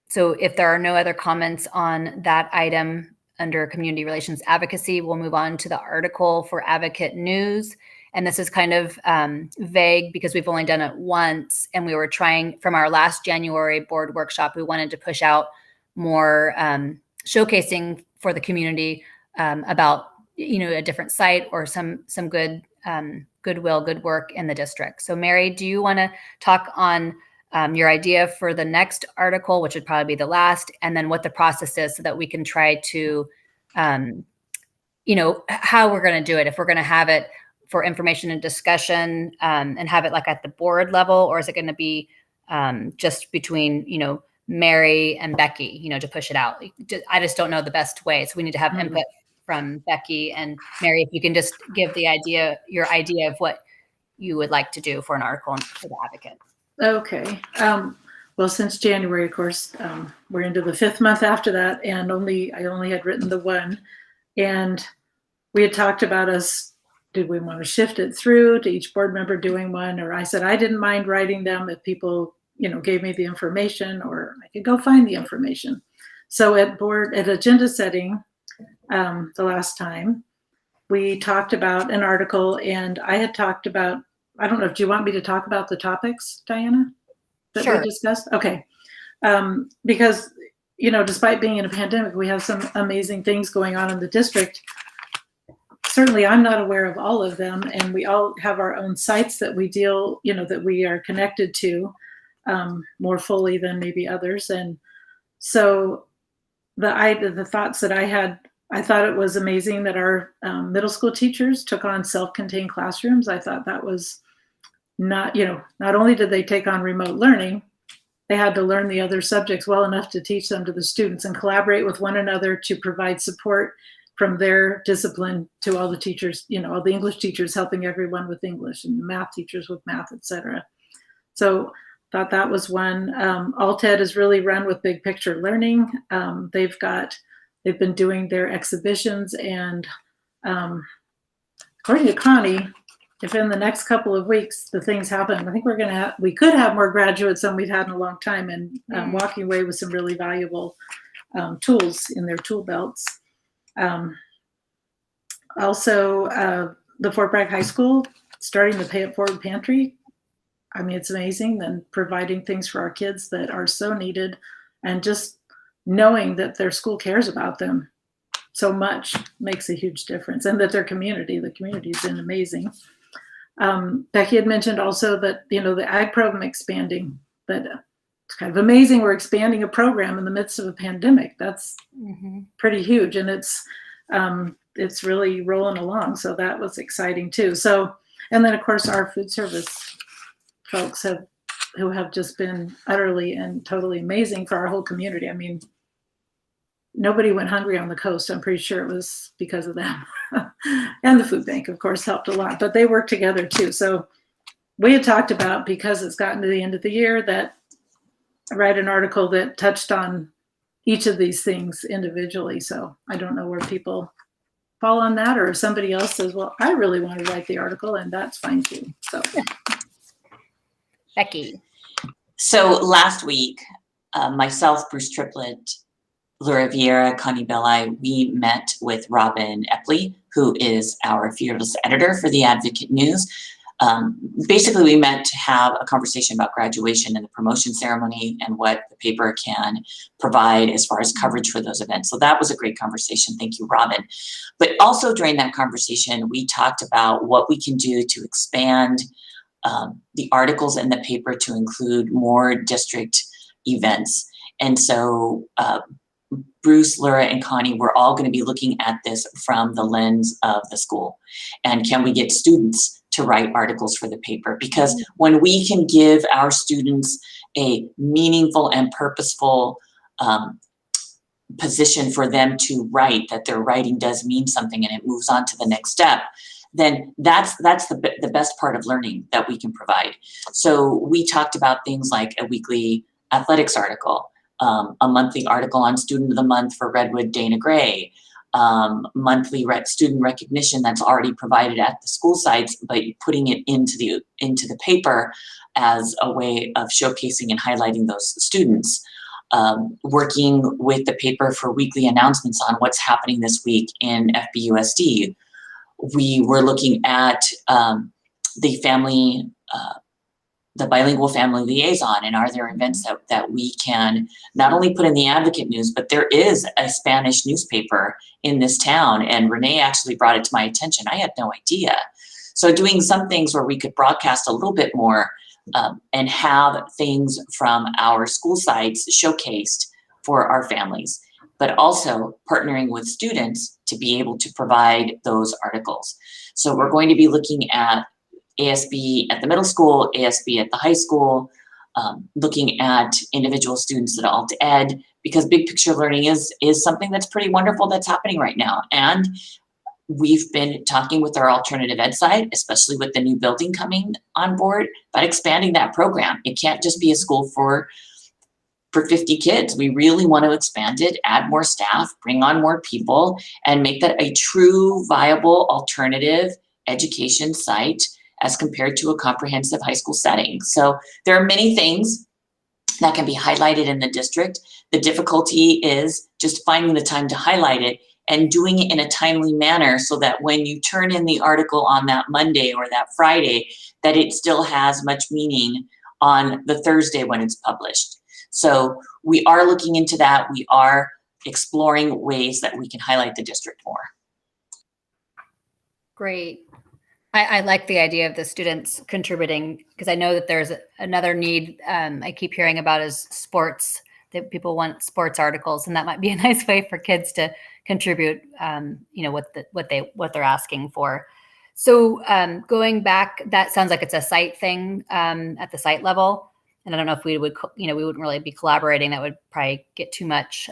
So if there are no other comments on that item under community relations advocacy, we'll move on to the article for Advocate News. And this is kind of vague because we've only done it once, and we were trying, from our last January board workshop, we wanted to push out more showcasing for the community about, you know, a different site or some good goodwill, good work in the district. So Mary, do you want to talk on your idea for the next article, which would probably be the last, and then what the process is so that we can try to, you know, how we're going to do it, if we're going to have it for information and discussion and have it like at the board level, or is it going to be just between, you know, Mary and Becky, you know, to push it out? I just don't know the best way. So we need to have input from Becky and Mary. If you can just give your idea of what you would like to do for an article for the Advocate. Okay. Well, since January, of course, we're into the 5th month after that, and I only had written the one, and we had talked about did we want to shift it through to each board member doing one? Or I said I didn't mind writing them if people, you know, gave me the information, or I could go find the information. So at agenda setting, the last time, we talked about an article, and I had talked about, I don't know, do you want me to talk about the topics, Diana, that Sure. we discussed? Okay. Because, you know, despite being in a pandemic, we have some amazing things going on in the district. Certainly, I'm not aware of all of them, and we all have our own sites that we that we are connected to more fully than maybe others. And so the thoughts that I had, I thought it was amazing that our middle school teachers took on self-contained classrooms. I thought that was not only did they take on remote learning, they had to learn the other subjects well enough to teach them to the students and collaborate with one another to provide support from their discipline to all the teachers, you know, all the English teachers helping everyone with English, and the math teachers with math, etc. So thought that was one. Alted is really run with big picture learning. They've been doing their exhibitions, and according to Connie, if in the next couple of weeks the things happen, I think we could have more graduates than we've had in a long time, and walking away with some really valuable tools in their tool belts. Also, the Fort Bragg High School starting the Pay It Forward Pantry. I mean, it's amazing, and providing things for our kids that are so needed, and just knowing that their school cares about them so much makes a huge difference, and that the community's been amazing. Becky had mentioned also that, the ag program expanding, but it's kind of amazing. We're expanding a program in the midst of a pandemic. That's pretty huge, and it's really rolling along. So that was exciting too. So, and then of course our food service folks who have just been utterly and totally amazing for our whole community. I mean, nobody went hungry on the coast. I'm pretty sure it was because of them. And the food bank, of course, helped a lot, but they worked together too. So we had talked about, because it's gotten to the end of the year, that I write an article that touched on each of these things individually. So I don't know where people fall on that, or if somebody else says, well, I really want to write the article, and that's fine too. So Becky. So last week, myself, Bruce Triplett, Laura Vieira, Connie Belli, we met with Robin Epley, who is our fearless editor for the Advocate News. Basically, we met to have a conversation about graduation and the promotion ceremony and what the paper can provide as far as coverage for those events. So that was a great conversation. Thank you, Robin. But also during that conversation, we talked about what we can do to expand the articles in the paper to include more district events. And so Bruce, Laura, and Connie, we're all going to be looking at this from the lens of the school. And can we get students to write articles for the paper? Because when we can give our students a meaningful and purposeful position for them to write, that their writing does mean something and it moves on to the next step, then that's the best part of learning that we can provide. So we talked about things like a weekly athletics article, a monthly article on Student of the Month for Redwood Dana Gray, monthly student recognition that's already provided at the school sites, but putting it into the paper as a way of showcasing and highlighting those students. Working with the paper for weekly announcements on what's happening this week in FBUSD. We were looking at the bilingual family liaison, and are there events that we can not only put in the Advocate News, but there is a Spanish newspaper in this town, and Renee actually brought it to my attention. I had no idea. So doing some things where we could broadcast a little bit more and have things from our school sites showcased for our families, but also partnering with students to be able to provide those articles. So we're going to be looking at ASB at the middle school, ASB at the high school, looking at individual students at Alt Ed, because big picture learning is something that's pretty wonderful that's happening right now. And we've been talking with our alternative ed side, especially with the new building coming on board, about expanding that program. It can't just be a school for 50 kids. We really want to expand it, add more staff, bring on more people, and make that a true viable alternative education site as compared to a comprehensive high school setting. So there are many things that can be highlighted in the district. The difficulty is just finding the time to highlight it and doing it in a timely manner so that when you turn in the article on that Monday or that Friday, that it still has much meaning on the Thursday when it's published. So we are looking into that. We are exploring ways that we can highlight the district more. Great. I like the idea of the students contributing, because I know that there's another need I keep hearing about is sports, that people want sports articles, and that might be a nice way for kids to contribute, what they're asking for. So going back, that sounds like it's a site thing at the site level. And I don't know if we wouldn't really be collaborating. That would probably get too much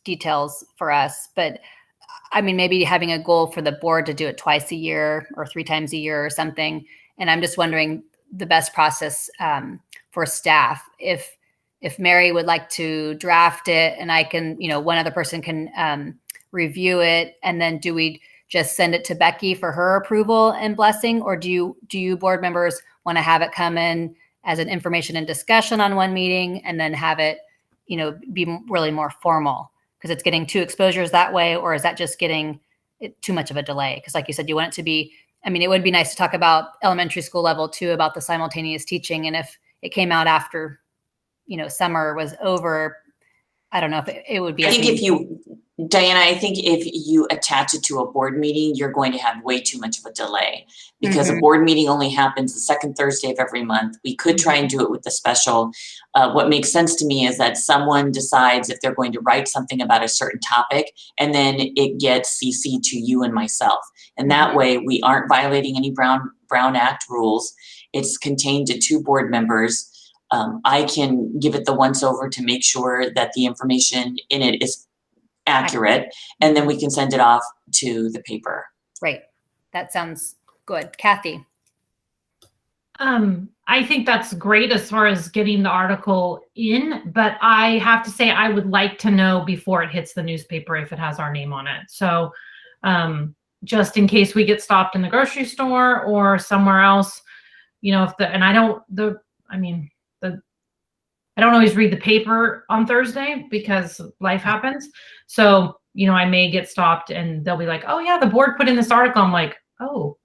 details for us. But I mean, maybe having a goal for the board to do it twice a year or 3 times a year or something. And I'm just wondering the best process for staff. If Mary would like to draft it and I can, one other person can review it, and then do we just send it to Becky for her approval and blessing? Or do you board members want to have it come in as an information and discussion on one meeting and then have it, be really more formal? Because it's getting 2 exposures that way, or is that just getting too much of a delay? Because like you said, you want it to be, it would be nice to talk about elementary school level too, about the simultaneous teaching. And if it came out after, summer was over, I don't know if it would be. I think Diana, I think if you attach it to a board meeting, you're going to have way too much of a delay, because a board meeting only happens the second Thursday of every month. We could try and do it with the special. What makes sense to me is that someone decides if they're going to write something about a certain topic, and then it gets CC'd to you and myself. And that way we aren't violating any Brown Act rules. It's contained to 2 board members. I can give it the once over to make sure that the information in it is accurate, and then we can send it off to the paper. Right. That sounds good. Kathy. I think that's great as far as getting the article in, but I have to say I would like to know before it hits the newspaper if it has our name on it. So just in case we get stopped in the grocery store or somewhere else, I don't always read the paper on Thursday because life happens. So, I may get stopped and they'll be like, oh yeah, the board put in this article. I'm like, oh.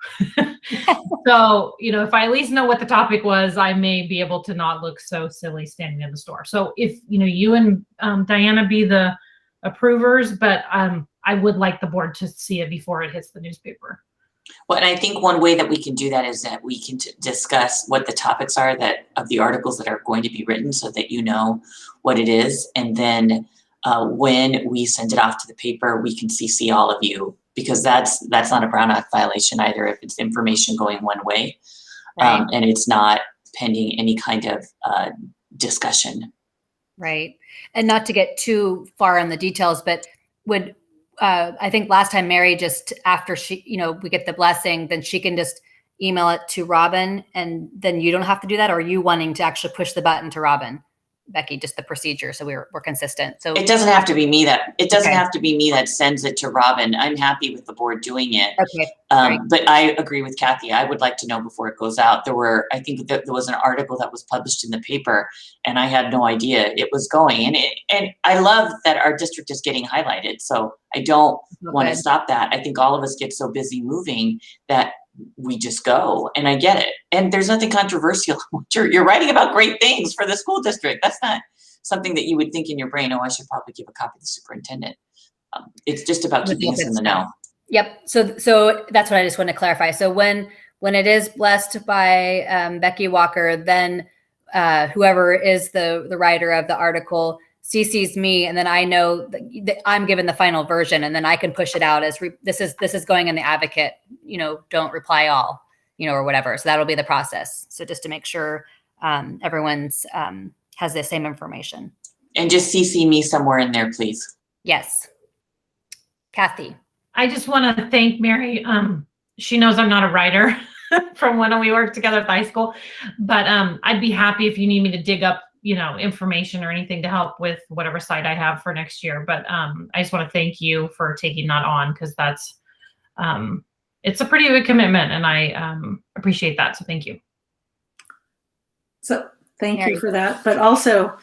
So, if I at least know what the topic was, I may be able to not look so silly standing in the store. So if, you and Diana be the approvers, but I would like the board to see it before it hits the newspaper. Well, and I think one way that we can do that is that we can discuss what the topics are of the articles that are going to be written, so that you know what it is. And then when we send it off to the paper, we can CC all of you, because that's not a Brown Act violation either if it's information going one way, Right. And it's not pending any kind of discussion. Right. And not to get too far in the details, but I think last time Mary, just after we get the blessing, then she can just email it to Robin, and then you don't have to do that? Or are you wanting to actually push the button to Robin? Becky, just the procedure, so we're consistent. So it doesn't have to be me that Okay. have to be me that sends it to Robin. I'm happy with the board doing it. Okay. Great. But I agree with Kathy. I would like to know before it goes out. I think that there was an article that was published in the paper, and I had no idea it was going. And I love that our district is getting highlighted. So I don't want to Good. stop that. I think all of us get so busy moving that we just go, and I get it. And there's nothing controversial. You're writing about great things for the school district. That's not something that you would think in your brain, oh, I should probably give a copy to the superintendent. It's just about keeping us in the know. Yep. So that's what I just want to clarify. So when it is blessed by Becky Walker, then whoever is the writer of the article CCs me, and then I know that I'm given the final version, and then I can push it out as this is going in the Advocate. Don't reply all, or whatever. So that'll be the process. So just to make sure everyone's has the same information. And just CC me somewhere in there, please. Yes. Kathy. I just want to thank Mary. She knows I'm not a writer from when we worked together at the high school, but I'd be happy if you need me to dig up, information or anything to help with whatever site I have for next year. But I just want to thank you for taking that on, because that's, it's a pretty big commitment, and I appreciate that. So thank you. So thank you for that. But also,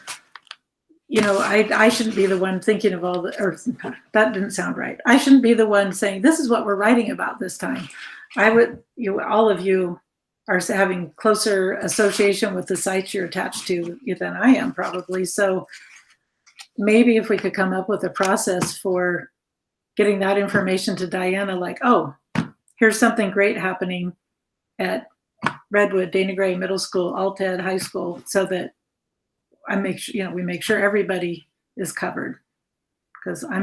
I shouldn't be the one thinking of all that didn't sound right. I shouldn't be the one saying, this is what we're writing about this time. All of you are having closer association with the sites you're attached to than I am probably. So maybe if we could come up with a process for getting that information to Diana, like, oh, here's something great happening at Redwood, Dana Gray Middle School, Alted High School, so that we make sure everybody is covered. Because I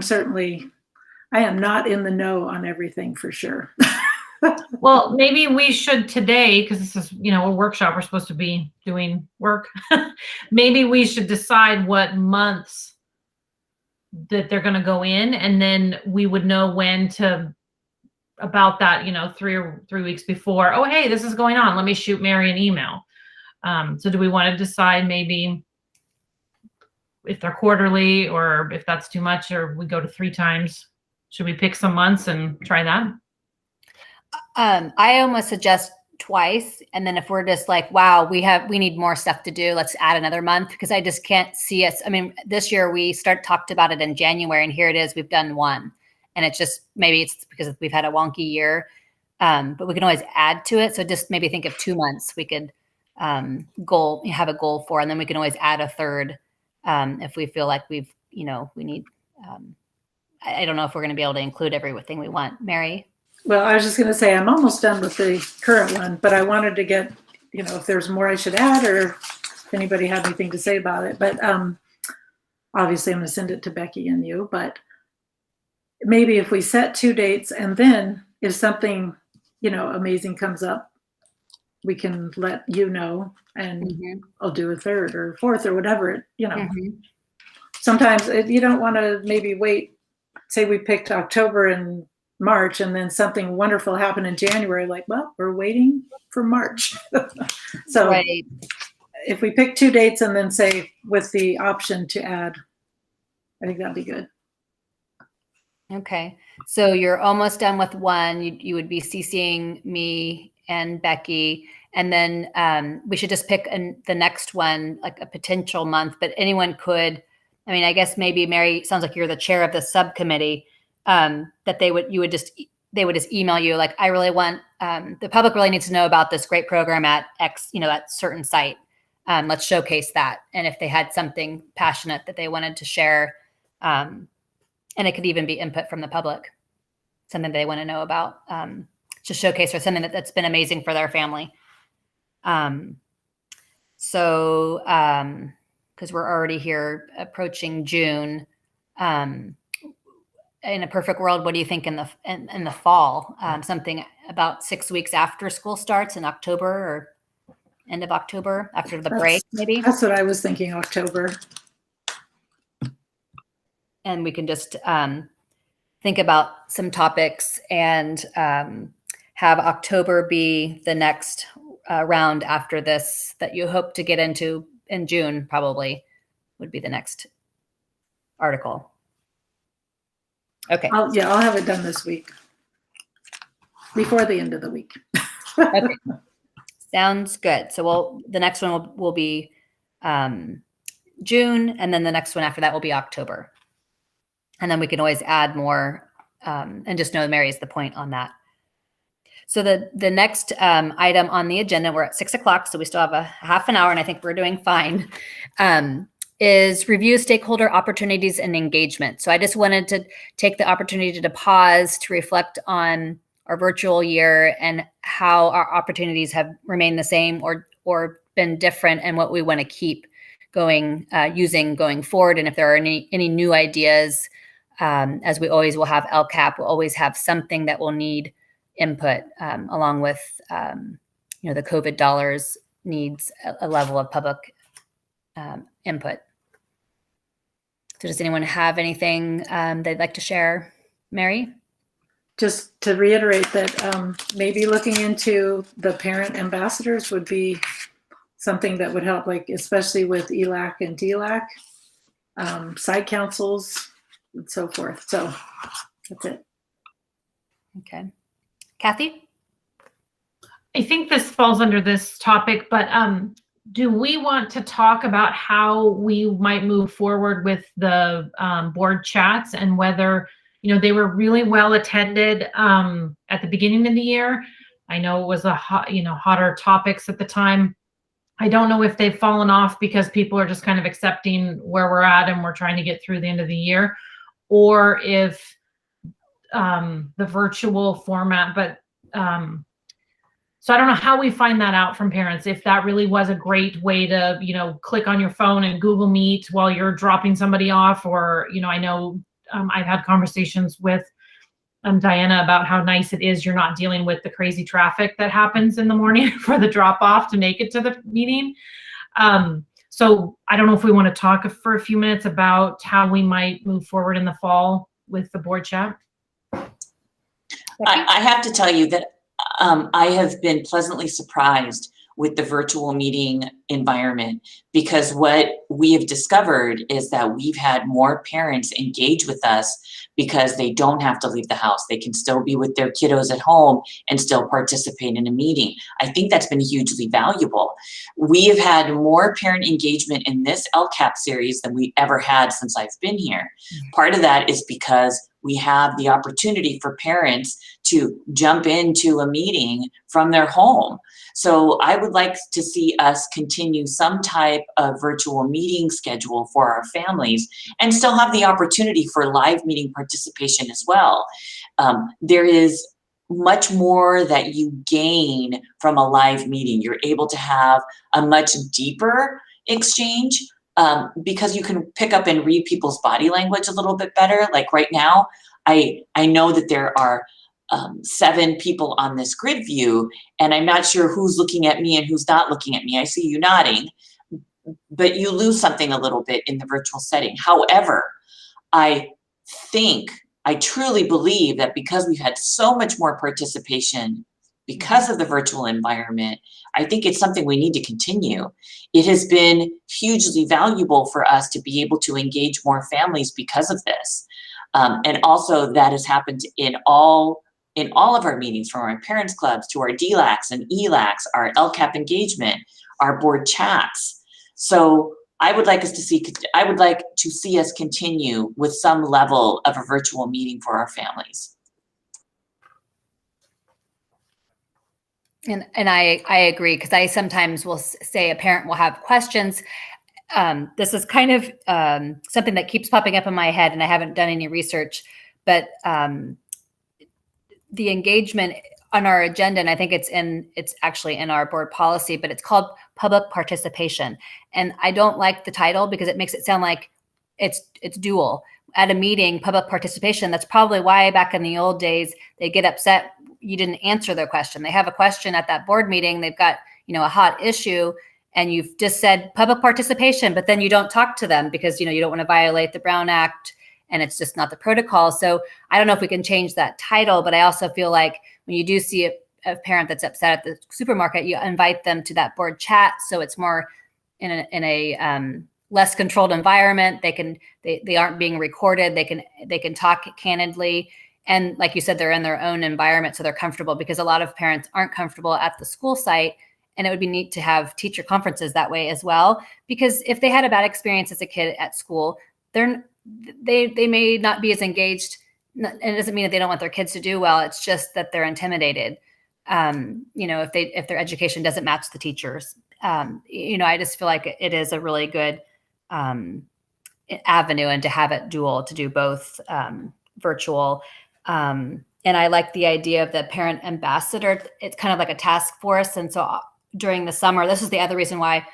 am not in the know on everything for sure. Well, maybe we should today, because this is, a workshop, we're supposed to be doing work. Maybe we should decide what months that they're going to go in, and then we would know when to, about that, 3 weeks before. Oh, hey, this is going on. Let me shoot Mary an email. So do we want to decide maybe if they're quarterly, or if that's too much, or we go to 3 times? Should we pick some months and try that? I almost suggest twice. And then if we're just like, wow, we need more stuff to do, let's add another month, because I just can't see us. I mean, this year we talked about it in January, and here it is, we've done 1. And it's just, maybe it's because we've had a wonky year, but we can always add to it. So just maybe think of 2 months we could have a goal for, and then we can always add a third if we feel like we need, I don't know if we're going to be able to include everything we want. Mary? Well, I was just going to say, I'm almost done with the current one, but I wanted to get, if there's more I should add, or if anybody had anything to say about it. But obviously I'm going to send it to Becky and you, but maybe if we set 2 dates, and then if something, amazing comes up, we can let you know, and I'll do a third or fourth or whatever, Sometimes you don't want to maybe wait, say we picked October and March, and then something wonderful happened in January, like, well, we're waiting for March. So Right. If we pick 2 dates and then say with the option to add, I think that'd be good. Okay. So you're almost done with 1. You would be CCing me and Becky. And then we should just pick the next one, like a potential month, but anyone could. I mean, I guess maybe Mary, sounds like you're the chair of the subcommittee, that they would just email you, like, I really want, the public really needs to know about this great program at X, that certain site. Let's showcase that. And if they had something passionate that they wanted to share, and it could even be input from the public, something they want to know about, to showcase, or something that's been amazing for their family. Because we're already here approaching June, in a perfect world, what do you think in the fall? Something about 6 weeks after school starts in October, or end of October, after the break, maybe? That's what I was thinking, October. And we can just think about some topics, and have October be the next round after this, that you hope to get into in June, probably would be the next article. Okay. I'll have it done this week, before the end of the week. Okay. Sounds good. So the next one will be June, and then the next one after that will be October. And then we can always add more, and just know Mary is the point on that. So the next item on the agenda, we're at 6 o'clock, so we still have a half an hour, and I think we're doing fine, is review stakeholder opportunities and engagement. So I just wanted to take the opportunity to pause to reflect on our virtual year and how our opportunities have remained the same or been different, and what we want to keep using going forward. And if there are any new ideas, as we always will have LCAP, we'll always have something that will need input, along with the COVID dollars needs a level of public input. So does anyone have anything they'd like to share? Mary? Just to reiterate that maybe looking into the parent ambassadors would be something that would help, like especially with ELAC and DLAC, side councils and so forth. So that's it. Okay. Kathy? I think this falls under this topic, but do we want to talk about how we might move forward with the board chats, and whether, they were really well attended at the beginning of the year? I know it was hotter topics at the time. I don't know if they've fallen off because people are just kind of accepting where we're at and we're trying to get through the end of the year, or if the virtual format, but so I don't know how we find that out from parents, if that really was a great way to, click on your phone and Google Meet while you're dropping somebody off, or, I know I've had conversations with Diana about how nice it is you're not dealing with the crazy traffic that happens in the morning for the drop off to make it to the meeting. So I don't know if we want to talk for a few minutes about how we might move forward in the fall with the board chat. I have to tell you that I have been pleasantly surprised with the virtual meeting environment, because what we have discovered is that we've had more parents engage with us because they don't have to leave the house. They can still be with their kiddos at home and still participate in a meeting. I think that's been hugely valuable. We have had more parent engagement in this LCAP series than we ever had since I've been here. Part of that is because we have the opportunity for parents to jump into a meeting from their home. So I would like to see us continue some type of virtual meeting schedule for our families and still have the opportunity for live meeting participation as well. There is much more that you gain from a live meeting. You're able to have a much deeper exchange because you can pick up and read people's body language a little bit better. Like right now, I know that there are 7 people on this grid view, and I'm not sure who's looking at me and who's not looking at me. I see you nodding, but you lose something a little bit in the virtual setting. However, I truly believe that because we've had so much more participation because of the virtual environment, I think it's something we need to continue. It has been hugely valuable for us to be able to engage more families because of this. And also that has happened in all of our meetings, from our parents clubs to our DLACs and ELACs, our LCAP engagement, our board chats. So I would like to see us continue with some level of a virtual meeting for our families. And I agree, because I sometimes will say a parent will have questions. This is kind of something that keeps popping up in my head, and I haven't done any research, but the engagement on our agenda, and I think it's actually in our board policy, but it's called public participation. And I don't like the title because it makes it sound like it's dual. At a meeting, public participation, that's probably why back in the old days, they get upset you didn't answer their question. They have a question at that board meeting, they've got, a hot issue, and you've just said public participation, but then you don't talk to them because, you don't want to violate the Brown Act, and it's just not the protocol. So I don't know if we can change that title, but I also feel like when you do see a parent that's upset at the supermarket, you invite them to that board chat. So it's more in a less controlled environment. They aren't being recorded. They can talk candidly. And like you said, they're in their own environment, so they're comfortable, because a lot of parents aren't comfortable at the school site. And it would be neat to have teacher conferences that way as well, because if they had a bad experience as a kid at school, they may not be as engaged. And it doesn't mean that they don't want their kids to do well. It's just that they're intimidated. If their education doesn't match the teachers. I just feel like it is a really good avenue, and to have it dual, to do both virtual. And I like the idea of the parent ambassador. It's kind of like a task force. And so during the summer, this is the other reason why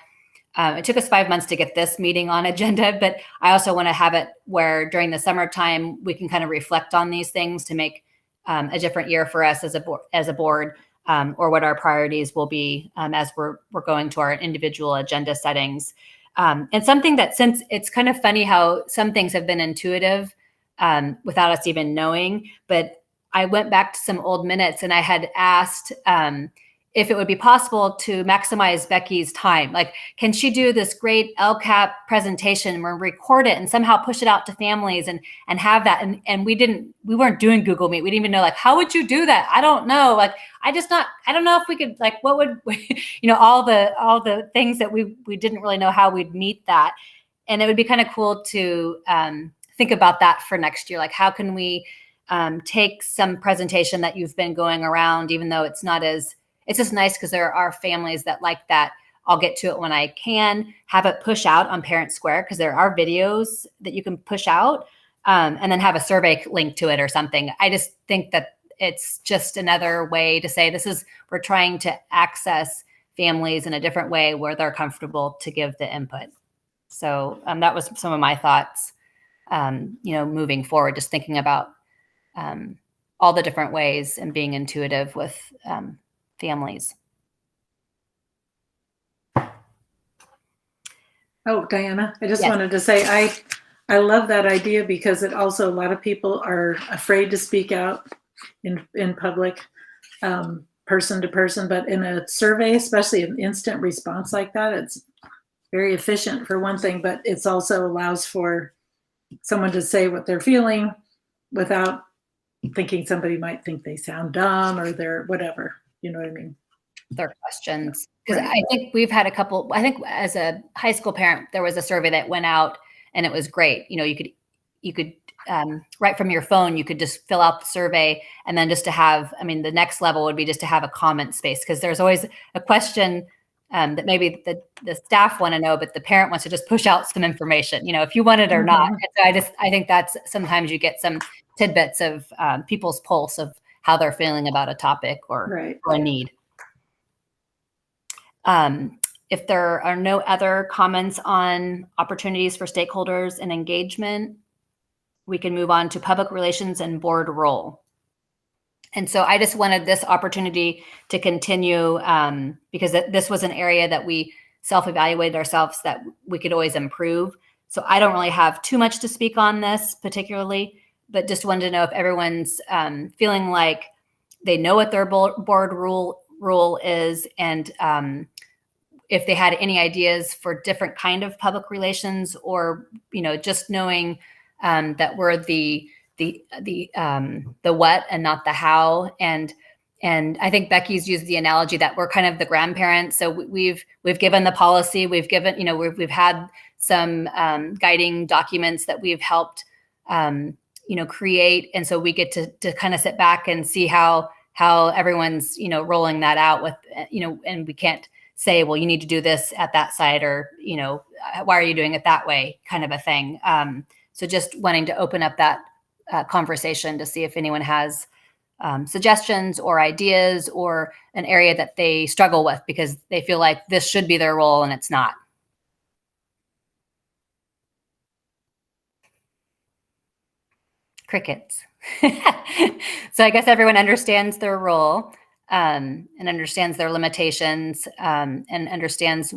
it took us 5 months to get this meeting on agenda, but I also want to have it where during the summertime, we can kind of reflect on these things to make a different year for us as a board, or what our priorities will be as we're going to our individual agenda settings. And something that, since it's kind of funny how some things have been intuitive without us even knowing, but I went back to some old minutes, and I had asked if it would be possible to maximize Becky's time. Like, can she do this great LCAP presentation or record it and somehow push it out to families and have that? And we weren't doing Google Meet. We didn't even know, like, how would you do that? I don't know. Like, I don't know if we could, like, what would, all the things that we didn't really know how we'd meet that. And it would be kind of cool to think about that for next year. Like, how can we take some presentation that you've been going around, even though it's just nice because there are families that like that. I'll get to it when I can. Have it push out on Parent Square, because there are videos that you can push out, and then have a survey link to it or something. I just think that it's just another way to say we're trying to access families in a different way where they're comfortable to give the input. So that was some of my thoughts, moving forward, just thinking about all the different ways and being intuitive with families. Oh, Diana, I just Yes. wanted to say, I love that idea, because it also, a lot of people are afraid to speak out in public. person to person, but in a survey, especially an instant response like that, it's very efficient for one thing, but it's also allows for someone to say what they're feeling without thinking somebody might think they sound dumb or they're whatever. You know what I mean? Their questions. Because Right. I think we've had a couple, I think as a high school parent, there was a survey that went out and it was great. You know, you could right from your phone, you could just fill out the survey and then just to have, I mean, the next level would be just to have a comment space because there's always a question that maybe the staff want to know, but the parent wants to just push out some information, you know, if you want it or not. And so I think that's sometimes you get some tidbits of people's pulse of how they're feeling about a topic or Right. a need. If there are no other comments on opportunities for stakeholders and engagement, we can move on to public relations and board role. And so I just wanted this opportunity to continue because this was an area that we self-evaluated ourselves that we could always improve. So I don't really have too much to speak on this particularly, but just wanted to know if everyone's feeling like they know what their board rule is and if they had any ideas for different kind of public relations or, you know, just knowing that we're the what and not the how. And I think Becky's used the analogy that we're kind of the grandparents. So we've given the policy, we've given, you know, we've had some guiding documents that we've helped, you know, create. And so we get to kind of sit back and see how everyone's, you know, rolling that out with, you know, and we can't say, well, you need to do this at that site or, you know, why are you doing it that way kind of a thing. So just wanting to open up that conversation to see if anyone has suggestions or ideas or an area that they struggle with because they feel like this should be their role and it's not. Crickets. So I guess everyone understands their role and understands their limitations and understands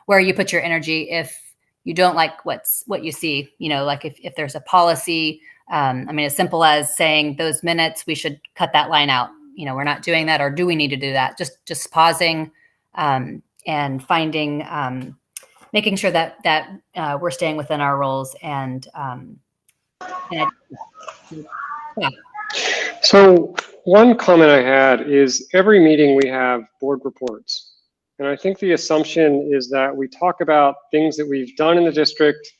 where you put your energy if you don't like what you see, you know, like if there's a policy, I mean, as simple as saying those minutes, we should cut that line out. You know, we're not doing that, or do we need to do that? Just pausing and finding, making sure that we're staying within our roles and yeah. So one comment I had is every meeting we have board reports. And I think the assumption is that we talk about things that we've done in the district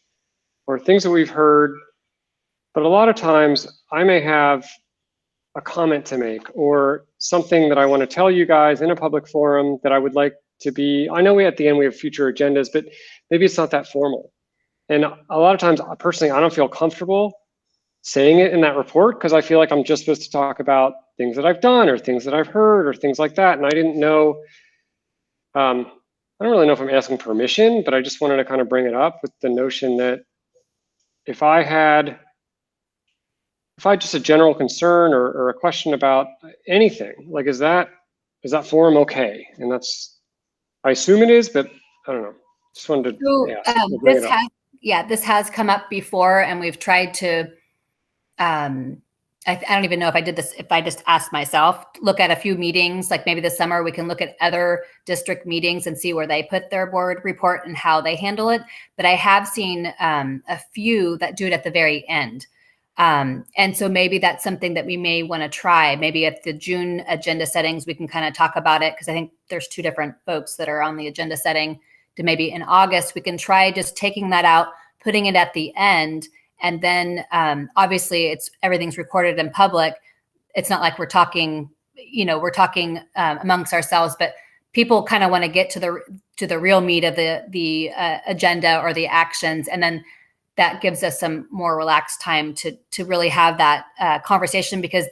or things that we've heard, but a lot of times I may have a comment to make or something that I want to tell you guys in a public forum that I would like to be, I know at the end we have future agendas, but maybe it's not that formal. And a lot of times personally, I don't feel comfortable saying it in that report because I feel like I'm just supposed to talk about things that I've done or things that I've heard or things like that. And I didn't know, I don't really know if I'm asking permission, but I just wanted to kind of bring it up with the notion that if I had just a general concern or a question about anything, like is that forum okay? And that's, I assume it is, but I don't know. Just wanted to ask. This has come up before, and we've tried to. I don't even know if I did this. If I just asked myself, look at a few meetings, like maybe this summer we can look at other district meetings and see where they put their board report and how they handle it. But I have seen a few that do it at the very end. And so maybe that's something that we may want to try. Maybe at the June agenda settings, we can kind of talk about it because I think there's two different folks that are on the agenda setting. To maybe in August, we can try just taking that out, putting it at the end. And then obviously everything's recorded in public. It's not like we're talking, you know, we're talking amongst ourselves, but people kind of want to get to the real meat of the agenda or the actions. And then that gives us some more relaxed time to really have that conversation, because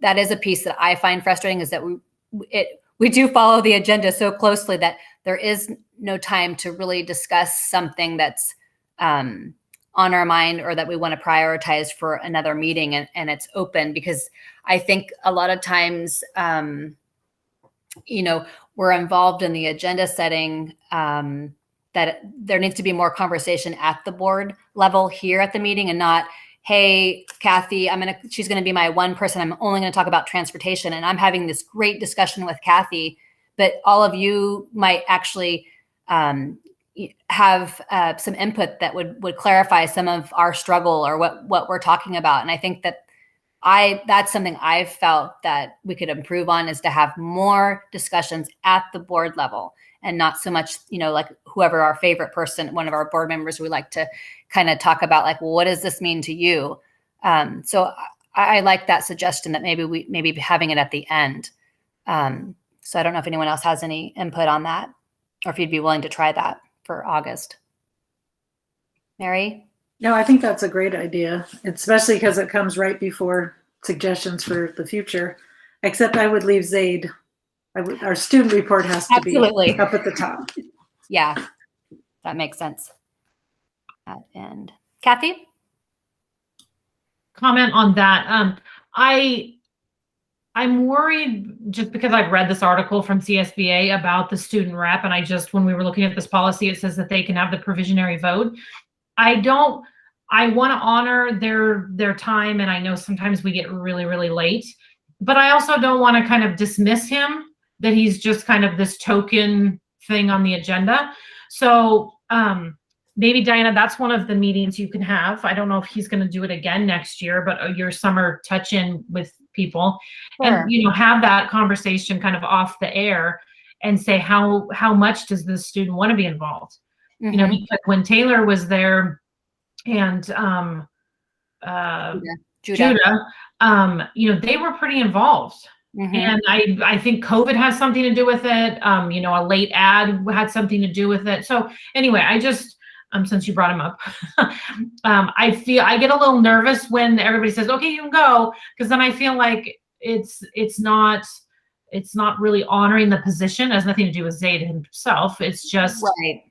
that is a piece that I find frustrating, is that we do follow the agenda so closely that there is no time to really discuss something that's on our mind or that we want to prioritize for another meeting, and it's open, because I think a lot of times, you know, we're involved in the agenda setting, that there needs to be more conversation at the board level here at the meeting, and not hey, Kathy, she's going to be my one person. I'm only going to talk about transportation. And I'm having this great discussion with Kathy, but all of you might actually have some input that would clarify some of our struggle or what we're talking about. And I think that's something I've felt that we could improve on, is to have more discussions at the board level and not so much, like whoever our favorite person, one of our board members, we like to kind of talk about, like, well, what does this mean to you? So I like that suggestion that maybe having it at the end. So I don't know if anyone else has any input on that, or if you'd be willing to try that for August. Mary? No, I think that's a great idea, especially because it comes right before suggestions for the future. Except I would leave Zaid. Our student report has to Absolutely. be up at the top. Yeah, that makes sense. And Kathy? Comment on that. I'm worried just because I've read this article from CSBA about the student rep, and when we were looking at this policy, it says that they can have the provisionary vote. I want to honor their time, and I know sometimes we get really, really late, but I also don't want to kind of dismiss him, that he's just kind of this token thing on the agenda. So maybe, Diana, that's one of the meetings you can have. I don't know if he's going to do it again next year, but your summer touch-in with people. Sure. And, have that conversation kind of off the air and say, how much does this student want to be involved? Mm-hmm. Because when Taylor was there and Judah, they were pretty involved. Mm-hmm. And I think COVID has something to do with it. A late ad had something to do with it. So anyway, since you brought him up, I get a little nervous when everybody says, okay, you can go. Because then I feel like it's not really honoring the position. It has nothing to do with Zaid himself. It's just, right.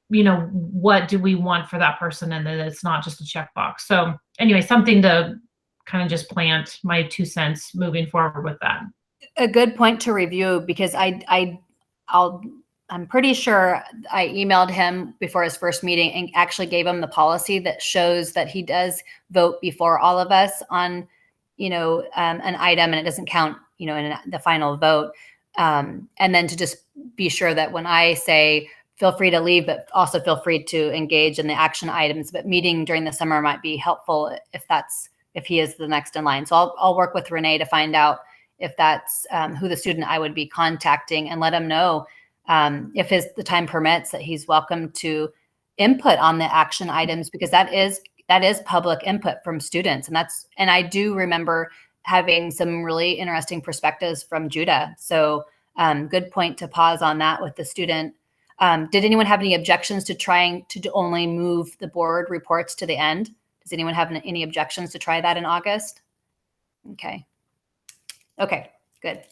What do we want for that person? And then it's not just a checkbox. So anyway, something to kind of just plant my 2 cents moving forward with that. A good point to review, because I'm pretty sure I emailed him before his first meeting and actually gave him the policy that shows that he does vote before all of us on, an item, and it doesn't count, in the final vote. And then to just be sure that when I say, feel free to leave, but also feel free to engage in the action items, but meeting during the summer might be helpful if he is the next in line. So I'll work with Renee to find out if that's who the student I would be contacting, and let him know if the time permits that he's welcome to input on the action items, because that is public input from students. And I do remember having some really interesting perspectives from Judah. So good point to pause on that with the student. Did anyone have any objections to trying to only move the board reports to the end? Does anyone have any objections to try that in August? Okay, good.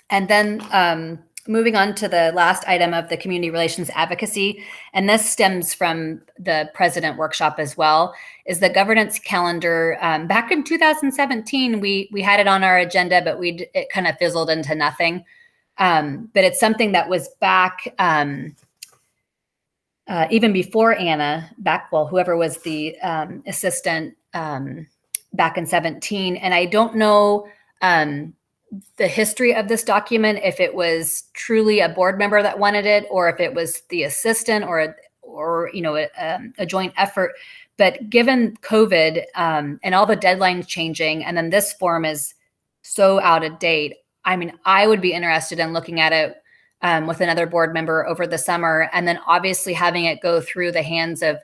And then moving on to the last item of the community relations advocacy, and this stems from the president workshop as well, is the governance calendar. Back in 2017, we had it on our agenda, but it kind of fizzled into nothing. But it's something that was back even before Anna, whoever was the assistant back in 17. And I don't know the history of this document, if it was truly a board member that wanted it, or if it was the assistant or a joint effort. But given COVID and all the deadlines changing, and then this form is so out of date, I mean, I would be interested in looking at it with another board member over the summer, and then obviously having it go through the hands of,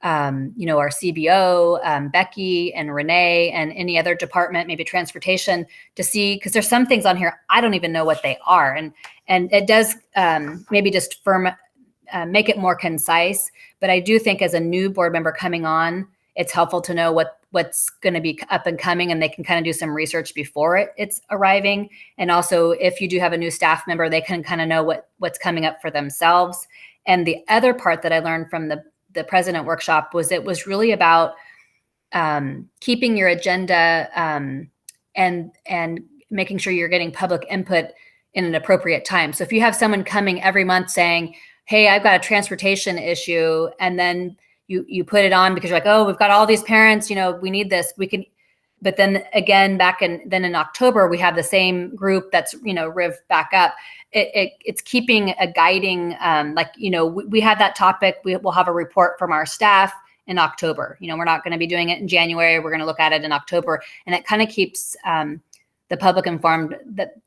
our CBO, Becky and Renee, and any other department, maybe transportation, to see, because there's some things on here I don't even know what they are, and it does maybe just make it more concise. But I do think as a new board member coming on, it's helpful to know what's going to be up and coming, and they can kind of do some research before it's arriving. And also, if you do have a new staff member, they can kind of know what's coming up for themselves. And the other part that I learned from the president workshop was it was really about keeping your agenda and making sure you're getting public input in an appropriate time. So if you have someone coming every month saying, hey, I've got a transportation issue, and then you put it on because you're like, oh, we've got all these parents, we need this. We can, but then again, then in October, we have the same group that's, riv back up. It's keeping a guiding, we had that topic. We'll have a report from our staff in October. We're not going to be doing it in January. We're going to look at it in October. And it kind of keeps the public informed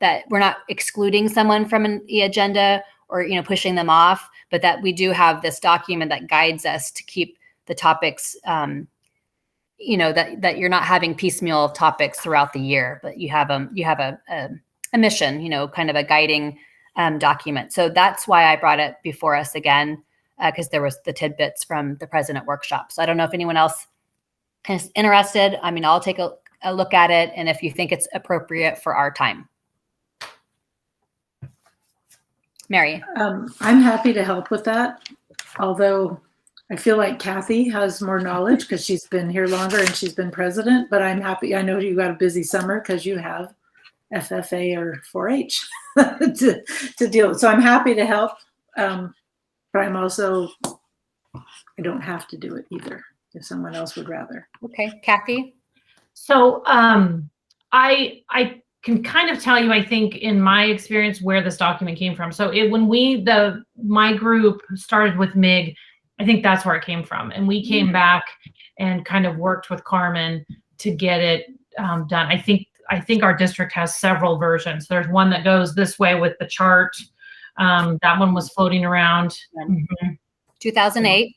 that we're not excluding someone from the agenda or, pushing them off, but that we do have this document that guides us to keep the topics, that you're not having piecemeal topics throughout the year, but you have a mission, kind of a guiding document. So that's why I brought it before us again, because there was the tidbits from the president workshop. So I don't know if anyone else is interested. I mean, I'll take a look at it, and if you think it's appropriate for our time. Mary. I'm happy to help with that, although I feel like Kathy has more knowledge because she's been here longer and she's been president, but I'm happy. I know you got a busy summer because you have FFA or 4-H to deal with. So I'm happy to help, but I'm also, I don't have to do it either if someone else would rather. Okay, Kathy. So I can kind of tell you, I think, in my experience, where this document came from. So when my group started with MIG, I think that's where it came from. And we came back and kind of worked with Carmen to get it done. I think our district has several versions. There's one that goes this way with the chart. That one was floating around. 2008.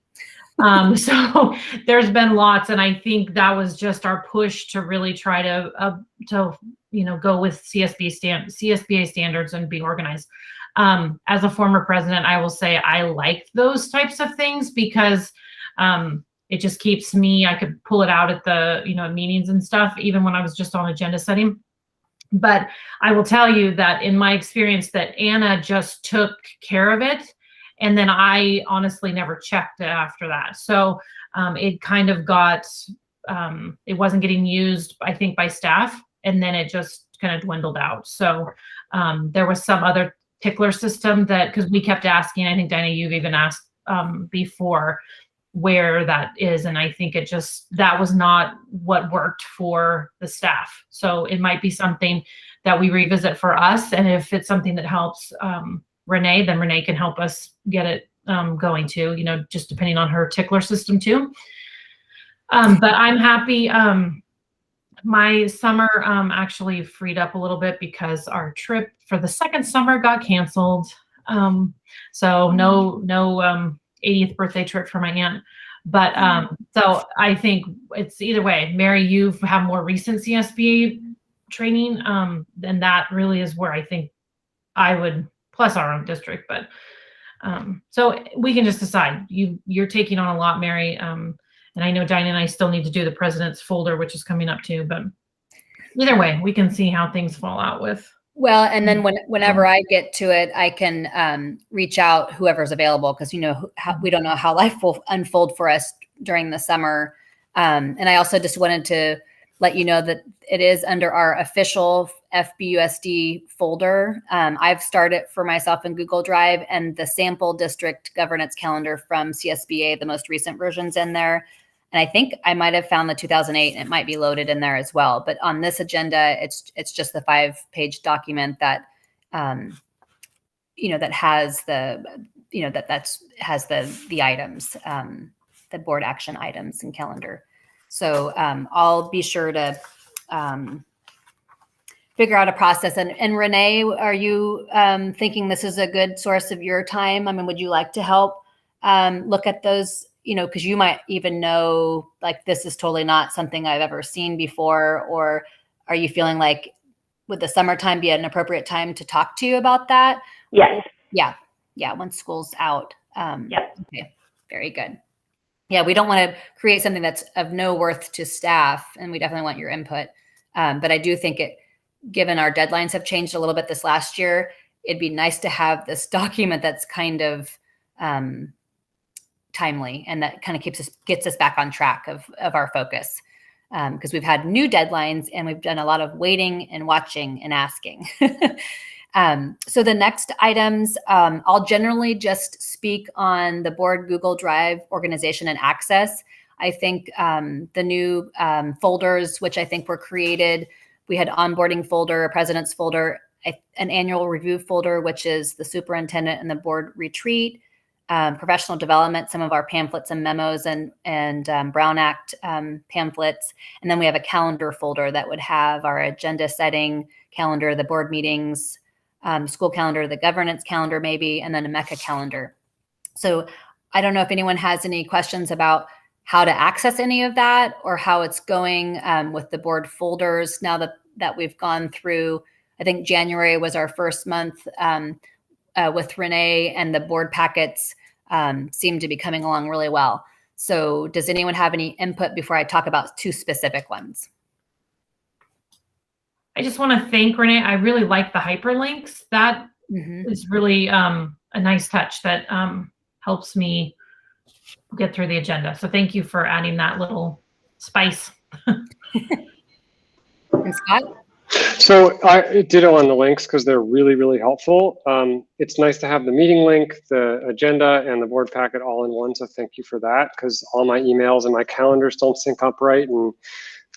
So there's been lots, and I think that was just our push to really try to go with CSBA standards and be organized. As a former president, I will say I like those types of things because it just keeps me, I could pull it out at the, meetings and stuff, even when I was just on agenda setting. But I will tell you that in my experience that Anna just took care of it. And then I honestly never checked it after that. So it kind of got, it wasn't getting used, I think, by staff. And then it just kind of dwindled out. So there was some other tickler system because we kept asking, I think, Dinah, you've even asked before where that is. And I think that was not what worked for the staff. So it might be something that we revisit for us. And if it's something that helps Renee, then Renee can help us get it going too, just depending on her tickler system too. But I'm happy. My summer actually freed up a little bit because our trip for the second summer got canceled. So no 80th birthday trip for my aunt. But so I think it's either way. Mary, you have more recent CSBA training, and that really is where I think I would, plus our own district. But so we can just decide. You're taking on a lot, Mary. And I know Dinah and I still need to do the president's folder, which is coming up too. But either way, we can see how things fall out with. Well, and then whenever I get to it, I can reach out whoever's available because we don't know how life will unfold for us during the summer. And I also just wanted to let you know that it is under our official FBUSD folder. I've started for myself in Google Drive, and the sample district governance calendar from CSBA, the most recent version's in there. And I think I might have found the 2008, and it might be loaded in there as well. But on this agenda, it's just the 5-page document that, that has the items, the board action items and calendar. So I'll be sure to figure out a process. And Renee, are you thinking this is a good source of your time? I mean, would you like to help look at those? Because you might even know, like, this is totally not something I've ever seen before. Or are you feeling like would the summertime be an appropriate time to talk to you about that? Yes. Yeah. Once school's out. Yeah. Okay. Very good. Yeah. We don't want to create something that's of no worth to staff, and we definitely want your input. But I do think given our deadlines have changed a little bit this last year, it'd be nice to have this document that's kind of timely and that kind of gets us back on track of our focus. Because we've had new deadlines and we've done a lot of waiting and watching and asking. So the next items, I'll generally just speak on the board Google Drive organization and access. I think the new folders, which I think were created, we had onboarding folder, a president's folder, an annual review folder, which is the superintendent and the board retreat, professional development, some of our pamphlets and memos and Brown Act pamphlets. And then we have a calendar folder that would have our agenda setting calendar, the board meetings, school calendar, the governance calendar maybe, and then a MECA calendar. So I don't know if anyone has any questions about how to access any of that or how it's going with the board folders now that we've gone through. I think January was our first month with Renee, and the board packets seem to be coming along really well. So does anyone have any input before I talk about two specific ones? I just want to thank Renee. I really like the hyperlinks. That is really a nice touch that helps me get through the agenda. So thank you for adding that little spice. And Scott? So I ditto on the links because they're really, really helpful. It's nice to have the meeting link, the agenda, and the board packet all in one. So thank you for that, because all my emails and my calendars don't sync up right and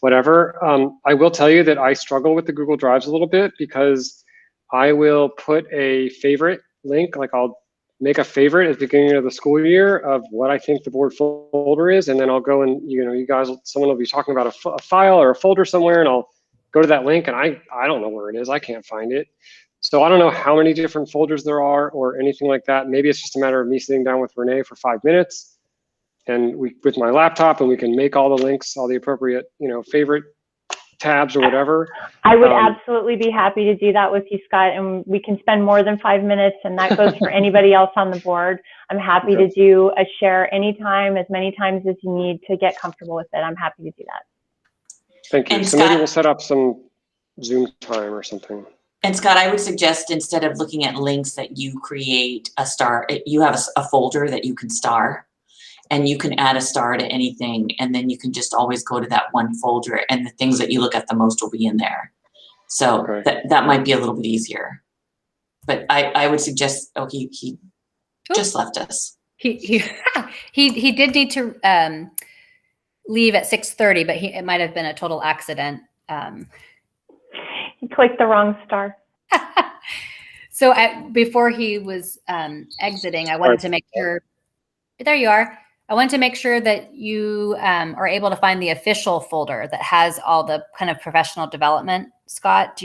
whatever. I will tell you that I struggle with the Google Drives a little bit because I will put a favorite link, like I'll make a favorite at the beginning of the school year of what I think the board folder is, and then I'll go and you guys, someone will be talking about a file or a folder somewhere, and I'll go to that link and I don't know where it is. I can't find it. So I don't know how many different folders there are or anything like that. Maybe it's just a matter of me sitting down with Renee for 5 minutes and with my laptop, and we can make all the links, all the appropriate, favorite tabs or whatever. I would absolutely be happy to do that with you, Scott, and we can spend more than 5 minutes, and that goes for anybody else on the board. I'm happy to do a share anytime, as many times as you need to get comfortable with it. I'm happy to do that. Thank you. And So Scott, maybe we'll set up some Zoom time or something. And Scott, I would suggest instead of looking at links that you create a star, you have a folder that you can star, and you can add a star to anything, and then you can just always go to that one folder, and the things that you look at the most will be in there. So that might be a little bit easier. But I would suggest, he just left us. He did need to leave at 6:30, but it might have been a total accident. He clicked the wrong star. So before he was exiting, I wanted to make sure, there you are. I wanted to make sure that you are able to find the official folder that has all the kind of professional development. Scott,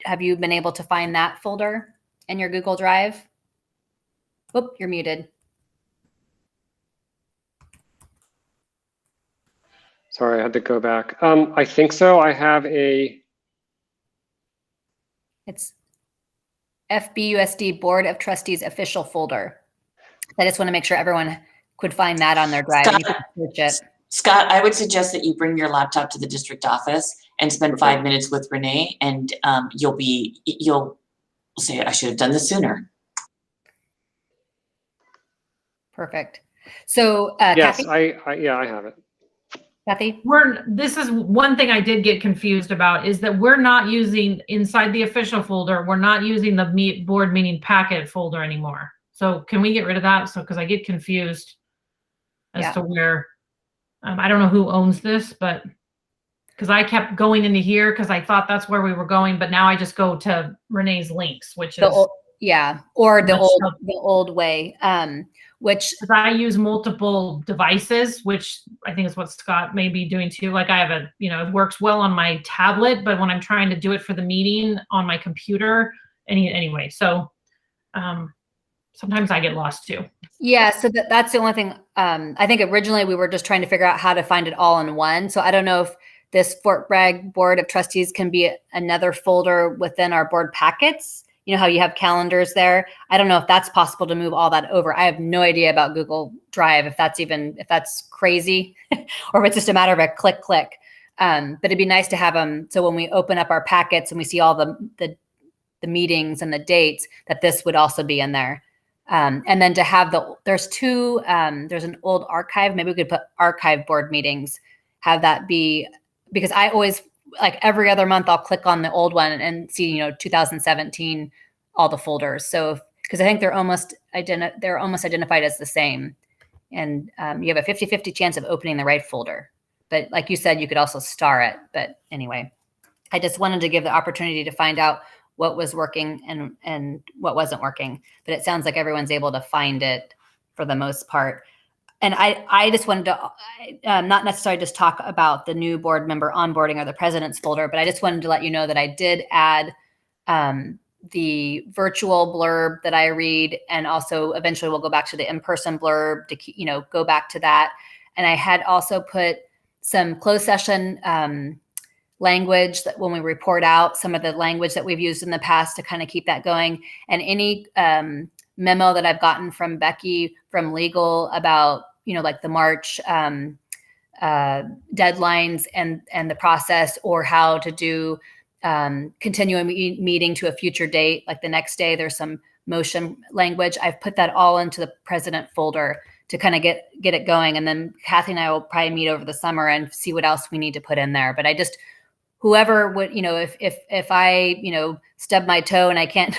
have you been able to find that folder in your Google Drive? Whoop, you're muted. Sorry, I had to go back. I think so. I have It's FBUSD Board of Trustees official folder. I just want to make sure everyone could find that on their drive. You can search it. Scott, I would suggest that you bring your laptop to the district office and spend 5 minutes with Renee, and you'll say, I should have done this sooner. Perfect. So, yes, Kathy? I have it. Kathy? This is one thing I did get confused about, is that we're not using inside the official folder, we're not using the board meeting packet folder anymore. So can we get rid of that? So, because I get confused as to where, I don't know who owns this, but because I kept going into here because I thought that's where we were going, but now I just go to Renee's links, which is or the old way. Which I use multiple devices, which I think is what Scott may be doing too. Like I have it works well on my tablet, but when I'm trying to do it for the meeting on my computer, anyway, so sometimes I get lost too. Yeah, so that's the only thing. I think originally we were just trying to figure out how to find it all in one. So I don't know if this Fort Bragg Board of Trustees can be another folder within our board packets. You know how you have calendars there. I don't know if that's possible to move all that over. I have no idea about Google Drive, if that's crazy or if it's just a matter of a click. But it'd be nice to have them. So when we open up our packets and we see all the meetings and the dates, that this would also be in there. And then to have there's an old archive. Maybe we could put archive board meetings, have that be, because I always like every other month I'll click on the old one and see, 2017, all the folders. So, because I think they're almost identified as the same. And you have a 50-50 chance of opening the right folder. But like you said, you could also star it. But anyway, I just wanted to give the opportunity to find out what was working and what wasn't working. But it sounds like everyone's able to find it for the most part. And I just wanted to not necessarily just talk about the new board member onboarding or the president's folder, but I just wanted to let you know that I did add the virtual blurb that I read, and also eventually we'll go back to the in-person blurb to go back to that. And I had also put some closed session language that when we report out, some of the language that we've used in the past to kind of keep that going. And any memo that I've gotten from Becky from legal about like the March deadlines and the process, or how to do continue a meeting to a future date, like the next day there's some motion language. I've put that all into the president folder to kind of get it going. And then Kathy and I will probably meet over the summer and see what else we need to put in there. But I just, whoever would, if I, stub my toe and I can't,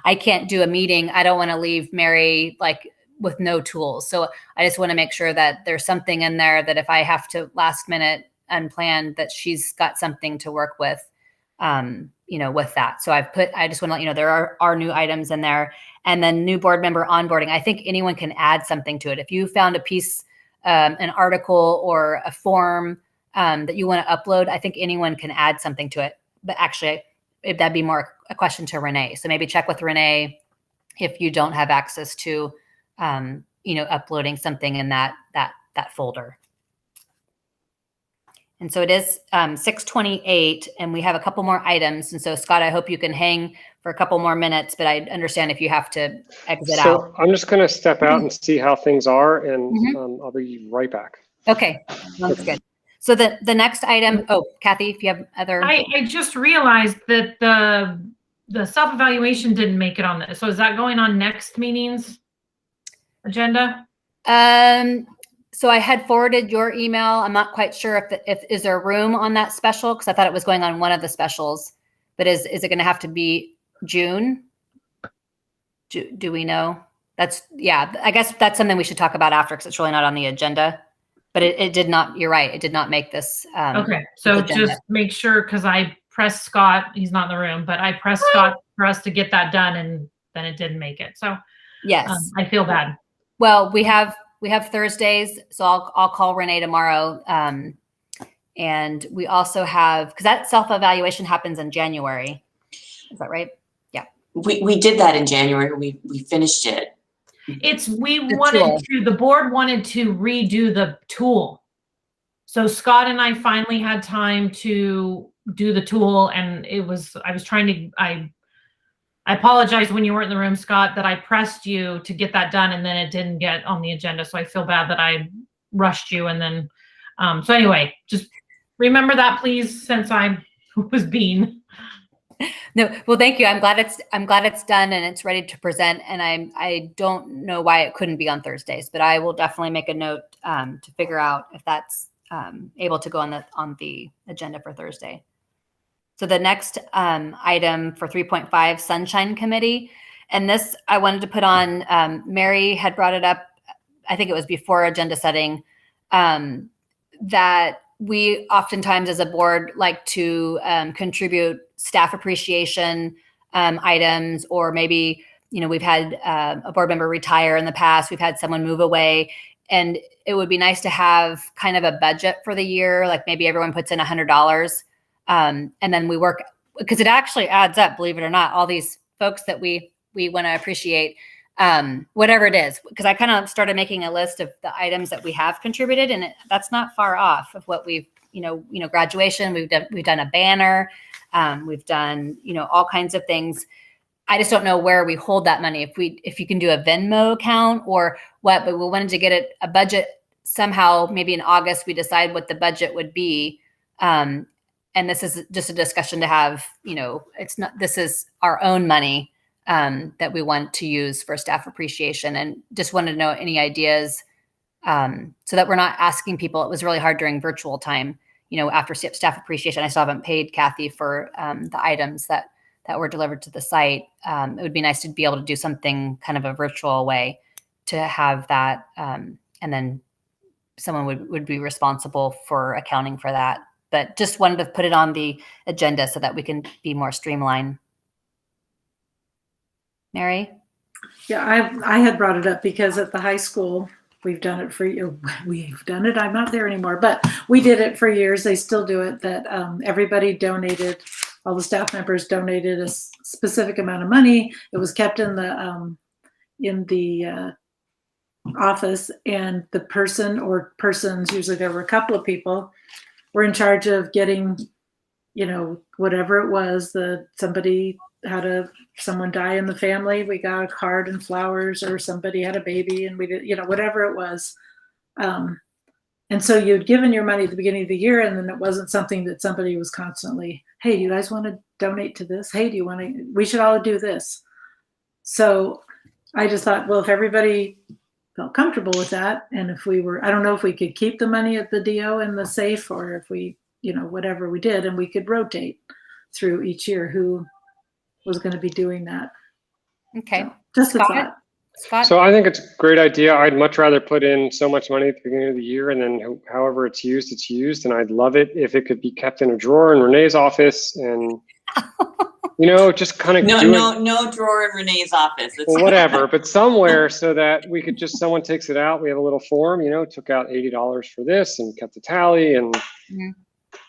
I can't do a meeting, I don't want to leave Mary like with no tools. So I just want to make sure that there's something in there that if I have to last minute unplanned, that she's got something to work with, with that. So I just want to let you know, there are new items in there. And then new board member onboarding. I think anyone can add something to it. If you found a piece, an article or a form that you want to upload, I think anyone can add something to it. But actually, that'd be more a question to Renee. So maybe check with Renee if you don't have access to, uploading something in that folder. And so it is 6:28, and we have a couple more items. And so, Scott, I hope you can hang for a couple more minutes, but I understand if you have to exit out. So I'm just going to step out and see how things are, and I'll be right back. Okay, that's good. So the next item, Kathy, if you have other. I just realized that the self-evaluation didn't make it on this. So is that going on next meeting's agenda? So I had forwarded your email. I'm not quite sure if is there room on that special, because I thought it was going on one of the specials. But is it going to have to be June? Do we know? I guess that's something we should talk about after, because it's really not on the agenda. But it did not. You're right. It did not make this. Okay, so just make sure, because I pressed Scott. He's not in the room, but I pressed Scott for us to get that done, and then it didn't make it. So yes, I feel bad. Well, we have Thursdays, so I'll call Renee tomorrow. And we also have, because that self-evaluation happens in January. Is that right? Yeah. We did that in January. We finished it. The board wanted to redo the tool. So Scott and I finally had time to do the tool, and I apologize when you weren't in the room, Scott, that I pressed you to get that done, and then it didn't get on the agenda. So I feel bad that I rushed you. And then, so anyway, just remember that, please, since I was being. No, well, thank you. I'm glad it's done and it's ready to present. And I don't know why it couldn't be on Thursdays, but I will definitely make a note to figure out if that's able to go on the agenda for Thursday. So the next item for 3.5, Sunshine Committee. And this I wanted to put on, Mary had brought it up, I think it was before agenda setting, that we oftentimes as a board like to contribute staff appreciation items, or maybe, we've had a board member retire in the past, we've had someone move away, and it would be nice to have kind of a budget for the year, like maybe everyone puts in $100. And then we work, because it actually adds up, believe it or not, all these folks that we want to appreciate, whatever it is, because I kind of started making a list of the items that we have contributed, and that's not far off of what we've, graduation, we've done a banner, we've done, all kinds of things. I just don't know where we hold that money, if you can do a Venmo account or what, but we wanted to get a budget somehow. Maybe in August, we decide what the budget would be. And this is just a discussion to have, this is our own money that we want to use for staff appreciation, and just wanted to know any ideas so that we're not asking people. It was really hard during virtual time, after staff appreciation, I still haven't paid Kathy for the items that were delivered to the site. It would be nice to be able to do something kind of a virtual way to have that. And then someone would be responsible for accounting for that. But just wanted to put it on the agenda so that we can be more streamlined. Mary? Yeah, I had brought it up because at the high school, we've done it I'm not there anymore, but we did it for years. They still do it, that everybody donated, all the staff members donated a specific amount of money. It was kept in the office, and the person or persons, usually there were a couple of people, were in charge of getting, whatever it was, somebody had someone die in the family, we got a card and flowers, or somebody had a baby and we did, whatever it was. And so you'd given your money at the beginning of the year, and then it wasn't something that somebody was constantly, hey, do you guys want to donate to this? Hey, we should all do this. So I just thought, well, if everybody felt comfortable with that, and if I don't know if we could keep the money at the DO in the safe, or if we, whatever we did, and we could rotate through each year who was going to be doing that. Okay. So, just a thought. Scott? So I think it's a great idea. I'd much rather put in so much money at the beginning of the year, and then however it's used, it's used. And I'd love it if it could be kept in a drawer in Renee's office, and just kind of no drawer in Renee's office. Well, whatever, but somewhere, so that we could someone takes it out. We have a little form, took out $80 for this and kept the tally, and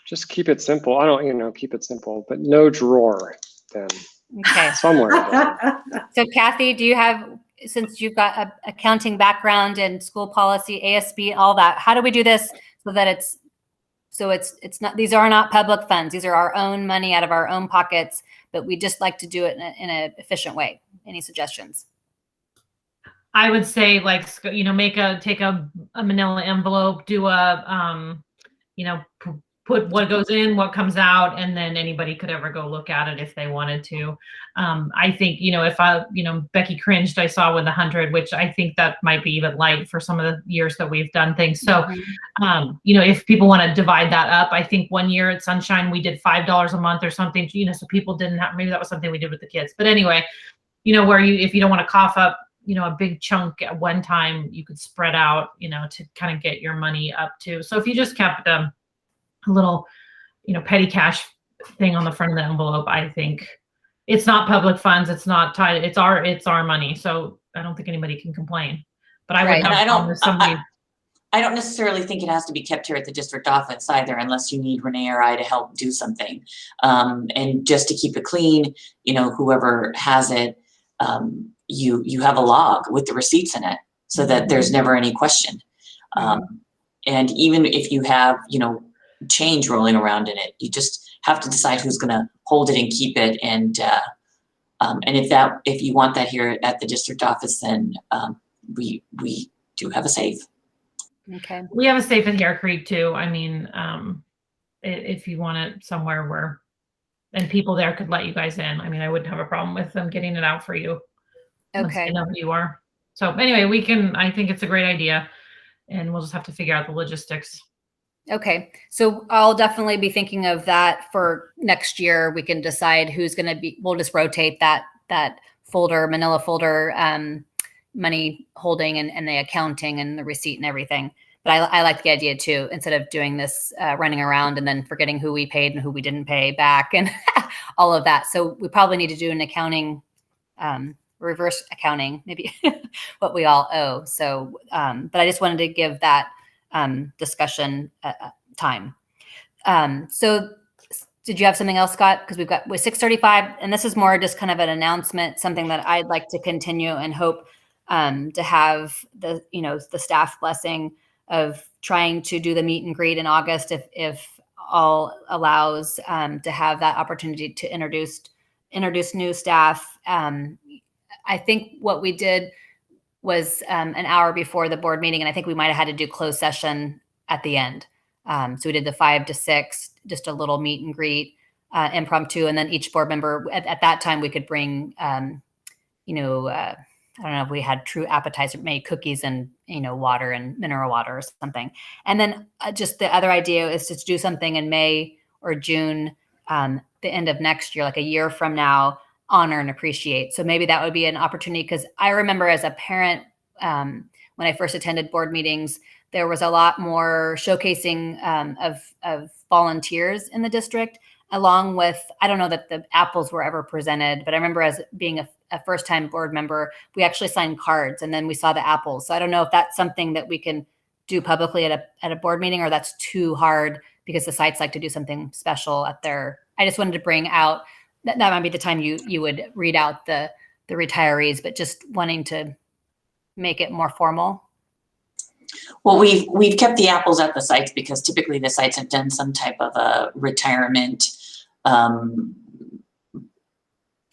just keep it simple. I don't, keep it simple, but no drawer then. Okay. Somewhere. So Kathy, do you have, since you've got an accounting background and school policy, ASB, all that, how do we do this so that it's not, these are not public funds. These are our own money out of our own pockets, but we just like to do it in an efficient way. Any suggestions? I would say, take a manila envelope, do a, put what goes in, what comes out, and then anybody could ever go look at it if they wanted to. I think, if Becky cringed, I saw with 100, which I think that might be even light for some of the years that we've done things. So, if people want to divide that up, I think one year at Sunshine, we did $5 a month or something, so people didn't have, maybe that was something we did with the kids. But anyway, where if you don't want to cough up, a big chunk at one time, you could spread out, to kind of get your money up to. So if you just kept a little, petty cash thing on the front of the envelope, I think it's not public funds. It's not tied. It's our money. So I don't think anybody can complain. But I would have problem with somebody. I don't necessarily think it has to be kept here at the district office either, unless you need Renee or I to help do something. And just to keep it clean, whoever has it, you have a log with the receipts in it, so that there's never any question. And even if you have, change rolling around in it, you just have to decide who's going to hold it and keep it. And if you want that here at the district office, then we do have a safe. Okay. We have a safe at Hare Creek too. I mean, if you want it somewhere and people there could let you guys in. I mean, I wouldn't have a problem with them getting it out for you. Okay. I know who you are. So anyway, I think it's a great idea, and we'll just have to figure out the logistics. Okay. So I'll definitely be thinking of that for next year. We can decide who's going to be, we'll just rotate that folder, manila folder, money holding and the accounting and the receipt and everything. But I like the idea too, instead of doing this running around and then forgetting who we paid and who we didn't pay back and all of that. So we probably need to do an accounting, reverse accounting, maybe what we all owe. So, but I just wanted to give that discussion time. So did you have something else, Scott? Because we're 6:35, and this is more just kind of an announcement, something that I'd like to continue and hope to have the staff blessing of trying to do the meet and greet in August, if all allows, to have that opportunity to introduce new staff. I think what we did was an hour before the board meeting, and I think we might have had to do closed session at the end. So we did the 5 to 6, just a little meet and greet, impromptu, and then each board member at that time we could bring, I don't know if we had true appetizer, maybe cookies and, water and mineral water or something. And then just the other idea is to do something in May or June, the end of next year, like a year from now, honor and appreciate. So maybe that would be an opportunity, because I remember as a parent, when I first attended board meetings, there was a lot more showcasing of volunteers in the district, along with, I don't know that the apples were ever presented, but I remember as being a first-time board member, we actually signed cards and then we saw the apples. So I don't know if that's something that we can do publicly at a board meeting, or that's too hard because the sites like to do something special at their, I just wanted to bring out, that might be the time you would read out the retirees, but just wanting to make it more formal. Well, we've kept the apples at the sites because typically the sites have done some type of a retirement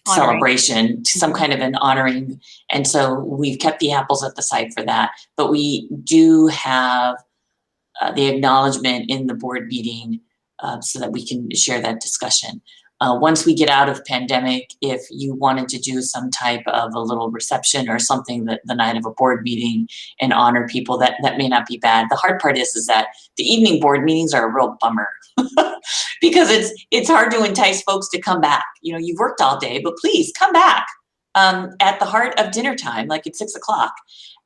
celebration, some kind of an honoring. And so we've kept the apples at the site for that. But we do have the acknowledgement in the board meeting so that we can share that discussion. Once we get out of pandemic, if you wanted to do some type of a little reception or something that the night of a board meeting and honor people, that may not be bad. The hard part is that the evening board meetings are a real bummer because it's hard to entice folks to come back. You've worked all day, but please come back at the heart of dinner time, like at 6 o'clock.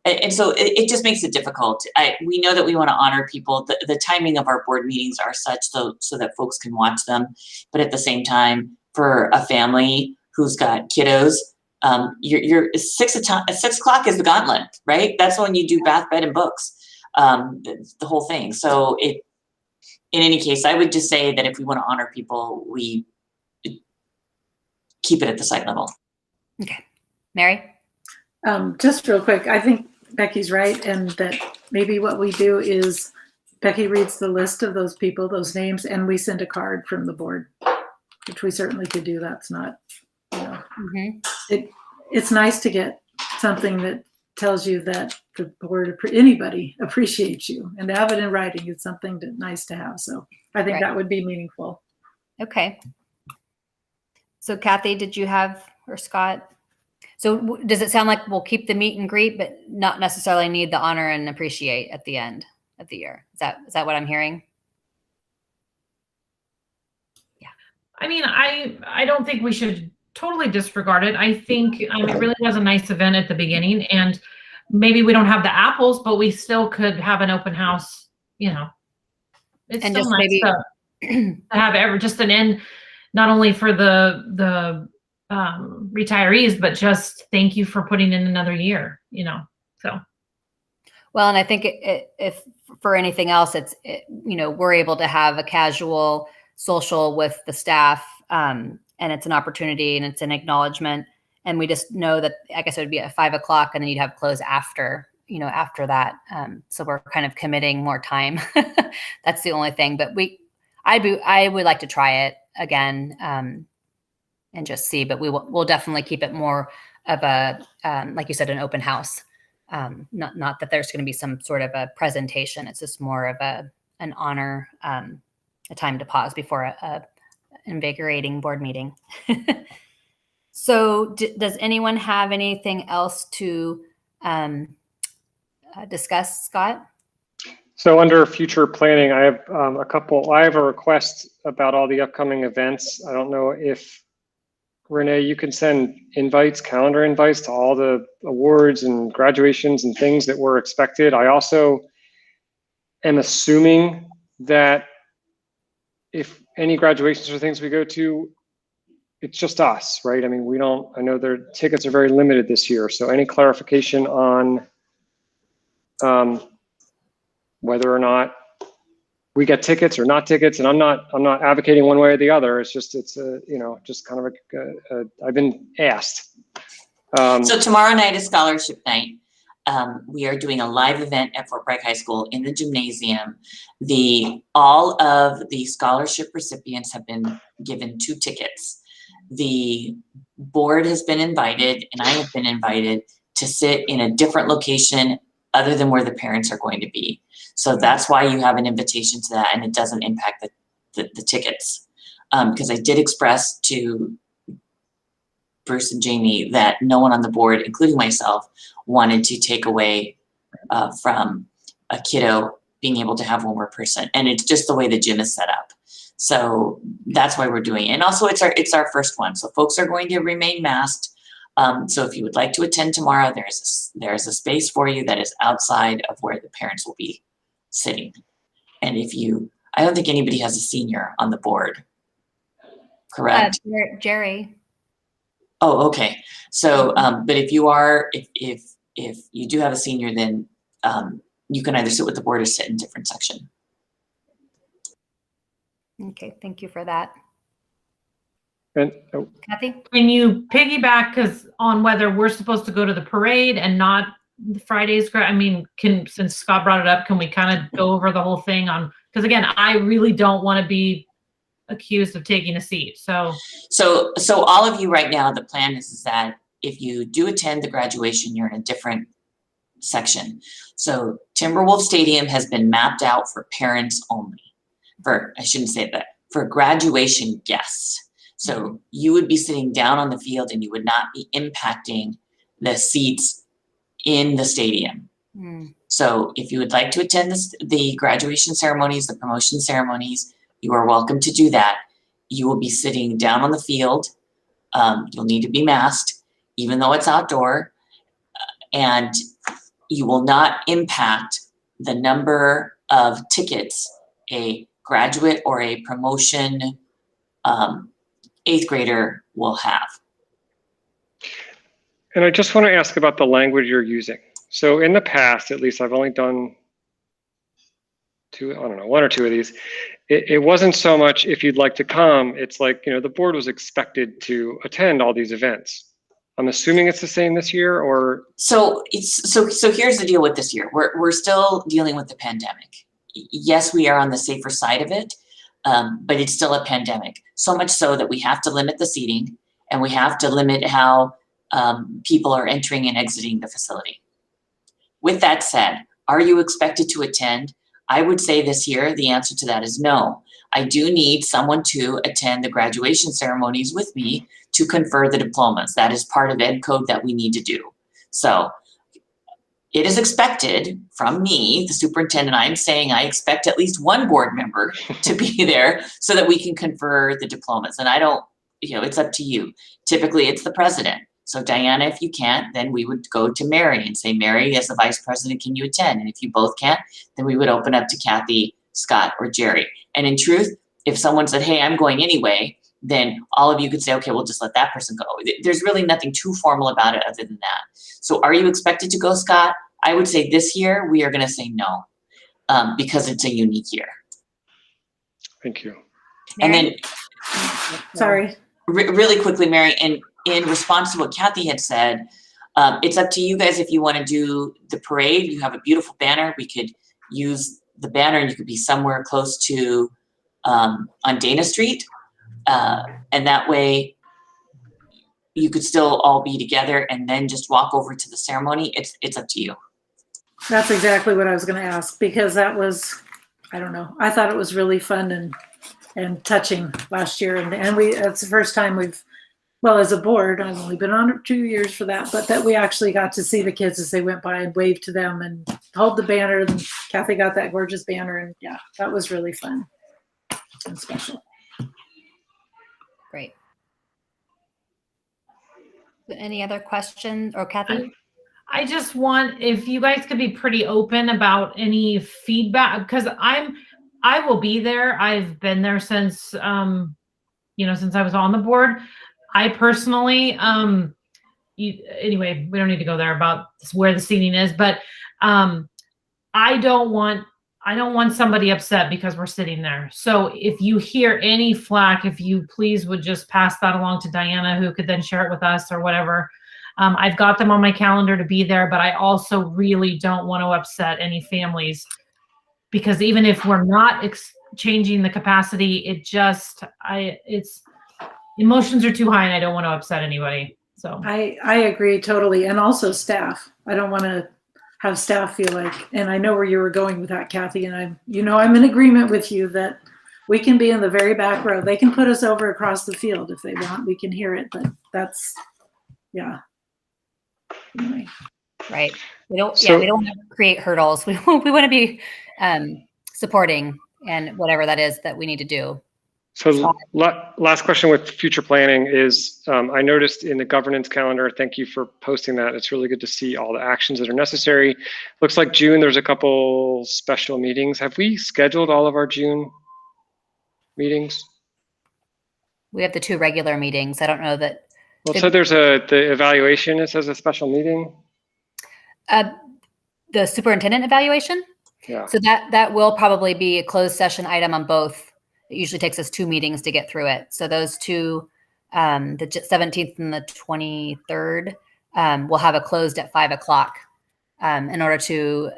And so it just makes it difficult. We know that we want to honor people. The timing of our board meetings are such so that folks can watch them. But at the same time, for a family who's got kiddos, you're 6 o'clock is the gauntlet, right? That's when you do bath, bed, and books, the whole thing. So in any case, I would just say that if we want to honor people, we keep it at the site level. Okay. Mary? Just real quick, I think Becky's right, and that maybe what we do is Becky reads the list of those people, those names, and we send a card from the board, which we certainly could do. That's not, it's nice to get something that tells you that the board, anybody appreciates you, and to have it in writing is something nice to have. So I think that would be meaningful. Okay. So Kathy, did you have, or Scott? So does it sound like we'll keep the meet and greet, but not necessarily need the honor and appreciate at the end of the year? Is that what I'm hearing? Yeah. I mean, I don't think we should totally disregard it. I think it really was a nice event at the beginning, and maybe we don't have the apples, but we still could have an open house. It's and still just nice maybe to have just an end, not only for the retirees, but just thank you for putting in another year, so. Well, and I think if for anything else, we're able to have a casual social with the staff, and it's an opportunity and it's an acknowledgement. And we just know that, I guess it would be at 5 o'clock and then you'd have close after that. So we're kind of committing more time. That's the only thing, but I would like to try it again, and just see, but we'll definitely keep it more of a, like you said, an open house. Not that there's going to be some sort of a presentation. It's just more of an honor, a time to pause before a invigorating board meeting. So does anyone have anything else to discuss, Scott? So under future planning, I have I have a request about all the upcoming events. I don't know if Renee, you can send calendar invites to all the awards and graduations and things that were expected. I also am assuming that if any graduations or things we go to, it's just us, right? I mean, I know their tickets are very limited this year. So any clarification on whether or not we get tickets or not tickets, and I'm not advocating one way or the other. It's just just kind of I've been asked. So tomorrow night is scholarship night. We are doing a live event at Fort Bragg High School in the gymnasium. All of the scholarship recipients have been given 2 tickets. The board has been invited, and I have been invited to sit in a different location other than where the parents are going to be. So that's why you have an invitation to that, and it doesn't impact the tickets. Because I did express to Bruce and Jamie, that no one on the board, including myself, wanted to take away from a kiddo being able to have one more person. And it's just the way the gym is set up. So that's why we're doing it. And also it's our first one. So folks are going to remain masked. So if you would like to attend tomorrow, there's a space for you that is outside of where the parents will be sitting. And I don't think anybody has a senior on the board, correct? Jerry. Oh, okay. So, but if you do have a senior, then you can either sit with the board or sit in a different section. Okay, thank you for that. And Kathy? Can you piggyback on whether we're supposed to go to the parade and not the Friday's? I mean, since Scott brought it up, can we kind of go over the whole thing on, because again, I really don't want to be accused of taking a seat. So all of you right now, the plan is that if you do attend the graduation, you're in a different section. So Timberwolf Stadium has been mapped out for parents only. I shouldn't say that, for graduation guests. So you would be sitting down on the field and you would not be impacting the seats in the stadium. So if you would like to attend the graduation ceremonies, the promotion ceremonies, you are welcome to do that. You will be sitting down on the field. You'll need to be masked, even though it's outdoor, and you will not impact the number of tickets a graduate or a promotion 8th grader will have. And I just want to ask about the language you're using. So in the past, at least I've only done one or two of these. It wasn't so much if you'd like to come, it's like, the board was expected to attend all these events. I'm assuming it's the same this year, or? So here's the deal with this year. We're still dealing with the pandemic. Yes, we are on the safer side of it, but it's still a pandemic. So much so that we have to limit the seating and we have to limit how people are entering and exiting the facility. With that said, are you expected to attend? I would say this year, the answer to that is no. I do need someone to attend the graduation ceremonies with me to confer the diplomas. That is part of Ed Code that we need to do. So it is expected from me, the superintendent. I'm saying I expect at least one board member to be there so that we can confer the diplomas. And I don't, it's up to you. Typically it's the president. So Diana, if you can't, then we would go to Mary and say, Mary, as the vice president, can you attend? And if you both can't, then we would open up to Kathy, Scott, or Jerry. And in truth, if someone said, hey, I'm going anyway, then all of you could say, okay, we'll just let that person go. There's really nothing too formal about it other than that. So are you expected to go, Scott? I would say this year, we are gonna say no, because it's a unique year. Thank you. And then, Sorry. Really quickly, Mary, and in response to what Kathy had said, it's up to you guys if you want to do the parade. You have a beautiful banner. We could use the banner and you could be somewhere close to on Dana Street. And that way you could still all be together and then just walk over to the ceremony. It's up to you. That's exactly what I was going to ask, because that was, I don't know, I thought it was really fun and touching last year. And it's the first time well, as a board, I've only been on it 2 years for that, but that we actually got to see the kids as they went by and waved to them and hold the banner. And Kathy got that gorgeous banner. And yeah, that was really fun and special. Great. Any other questions, or Kathy? I just want, if you guys could be pretty open about any feedback, because I will be there. I've been there since, since I was on the board. I personally, anyway, we don't need to go there about where the seating is, but I don't want somebody upset because we're sitting there. So if you hear any flack, if you please would just pass that along to Diana, who could then share it with us or whatever. I've got them on my calendar to be there, but I also really don't want to upset any families, because even if we're not changing the capacity, it's emotions are too high and I don't want to upset anybody. So I agree totally. And also staff. I don't want to have staff feel like, and I know where you were going with that, Kathy, and I'm in agreement with you that we can be in the very back row. They can put us over across the field if they want. We can hear it, but yeah. Anyway. Right. We don't, So- we don't want to create hurdles. We want to be supporting and whatever that is that we need to do. So last question with future planning is, I noticed in the governance calendar, thank you for posting that. It's really good to see all the actions that are necessary. Looks like June, there's a couple special meetings. Have we scheduled all of our June meetings? We have the 2 regular meetings. I don't know that Well, it said there's the evaluation, it says a special meeting. the superintendent evaluation. Yeah, So that will probably be a closed session item on both. It usually takes us 2 meetings to get through it. So those 2, the 17th and the 23rd, we'll have it closed at 5 o'clock in order to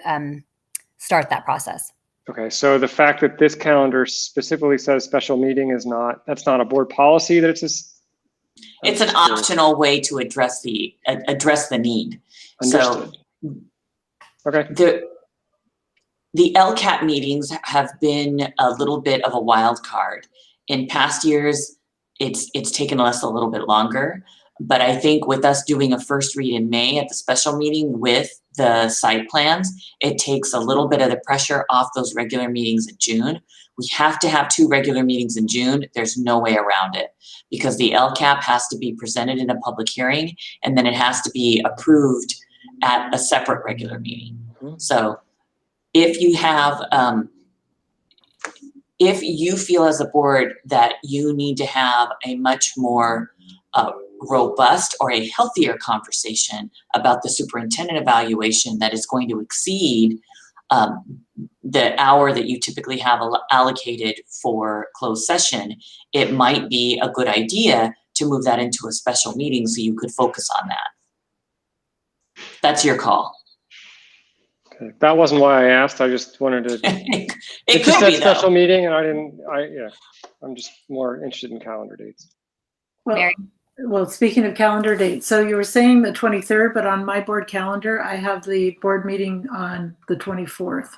start that process. okay. So the fact that this calendar specifically says special meeting that's not a board policy that it's just. It's an optional way to address the need. Understood. Okay. The LCAP meetings have been a little bit of a wild card. In past years, it's taken us a little bit longer, but I think with us doing a first read in May at the special meeting with the site plans, it takes a little bit of the pressure off those regular meetings in June. We have to have 2 regular meetings in June. There's no way around it because the LCAP has to be presented in a public hearing and then it has to be approved at a separate regular meeting. So if you have, if you feel as a board that you need to have a much more robust or a healthier conversation about the superintendent evaluation that is going to exceed the hour that you typically have allocated for closed session, it might be a good idea to move that into a special meeting so you could focus on that. That's your call. Okay. That wasn't why I asked. I just wanted to. It just could said be special though. meeting, and I'm just more interested in calendar dates. Well, Mary? well, speaking of calendar dates, so you were saying the 23rd, but on my board calendar, I have the board meeting on the 24th.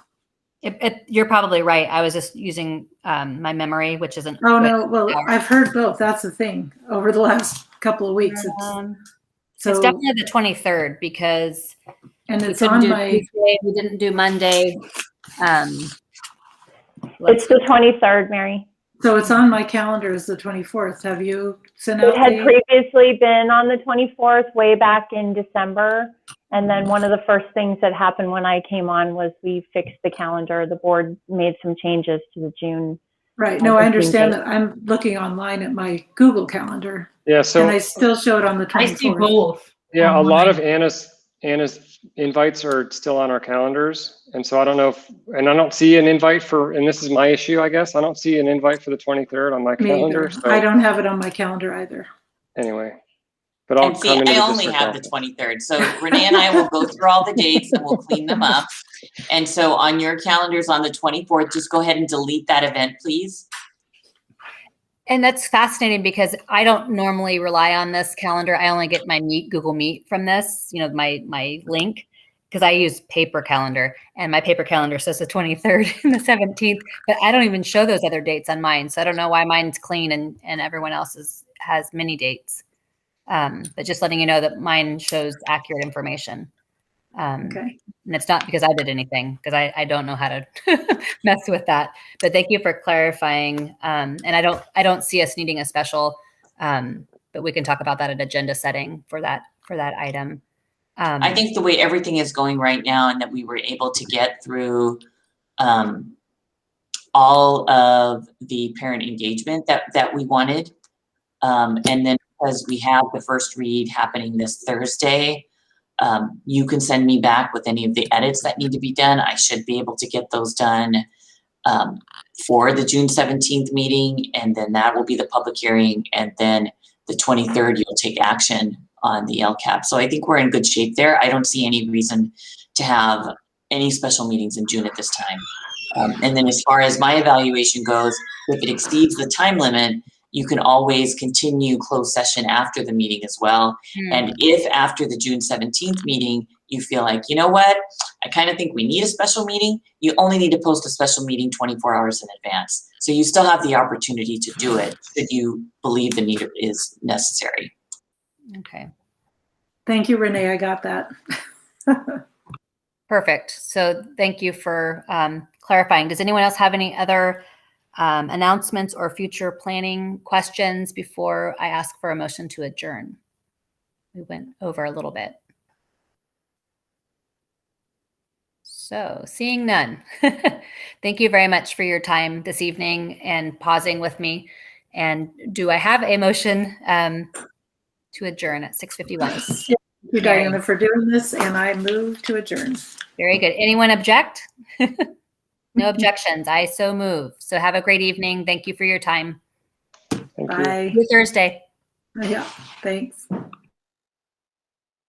You're probably right. I was just using my memory, which isn't. Oh, no. Well, I've heard both. That's the thing. Over the last couple of weeks. It's definitely the 23rd because and we it's couldn't on do my, Tuesday, we didn't do Monday. It's the 23rd, Mary. so it's on my calendar as the 24th. Have you sent out It had the, previously been on the 24th, way back in December. And then one of the first things that happened when I came on was we fixed the calendar. The board made some changes to the June. right. No, I understand date. that. I'm looking online at my Google calendar Yeah. So and I still show it on the 24th. I see both. yeah, a online. lot of Anna's invites are still on our calendars, and so I don't know if, and I don't see an invite for, and this is my issue, I guess. I don't see an invite for the 23rd on my Me calendar. either. So I don't have it on my calendar either. anyway, but I'll And see, come into I the only district have the office. 23rd. So Renee and I will go through all the dates and we'll clean them up. And so on your calendars on the 24th, just go ahead and delete that event, please. And that's fascinating because I don't normally rely on this calendar. I only get my Google Meet from this, my link, because I use paper calendar and my paper calendar says the 23rd and the 17th, but I don't even show those other dates on mine. So I don't know why mine's clean and everyone else's has many dates. But just letting you know that mine shows accurate information. Okay. And it's not because I did anything, because I don't know how to mess with that. But thank you for clarifying. And I don't see us needing a special, but we can talk about that at agenda setting for that item. I think the way everything is going right now and that we were able to get through all of the parent engagement that we wanted. And then because we have the first read happening this Thursday, you can send me back with any of the edits that need to be done. I should be able to get those done for the June 17th meeting, and then that will be the public hearing, and then the 23rd you'll take action on the LCAP. So I think we're in good shape there. I don't see any reason to have any special meetings in June at this time. And then as far as my evaluation goes, if it exceeds the time limit, you can always continue closed session after the meeting as well. And if after the June 17th meeting, you feel like, you know what, I kind of think we need a special meeting, you only need to post a special meeting 24 hours in advance. So you still have the opportunity to do it should you believe the need is necessary. Okay. Thank you, Renee. I got that. Perfect. So thank you for clarifying. Does anyone else have any other announcements or future planning questions before I ask for a motion to adjourn? We went over a little bit. So seeing none, thank you very much for your time this evening and pausing with me. And do I have a motion to adjourn at 6:51? Thank you, Diana, for doing this, and I move to adjourn. Very good. Anyone object? No objections. I so move. So have a great evening. Thank you for your time. Thank you. Bye. See you Thursday. Yeah, thanks.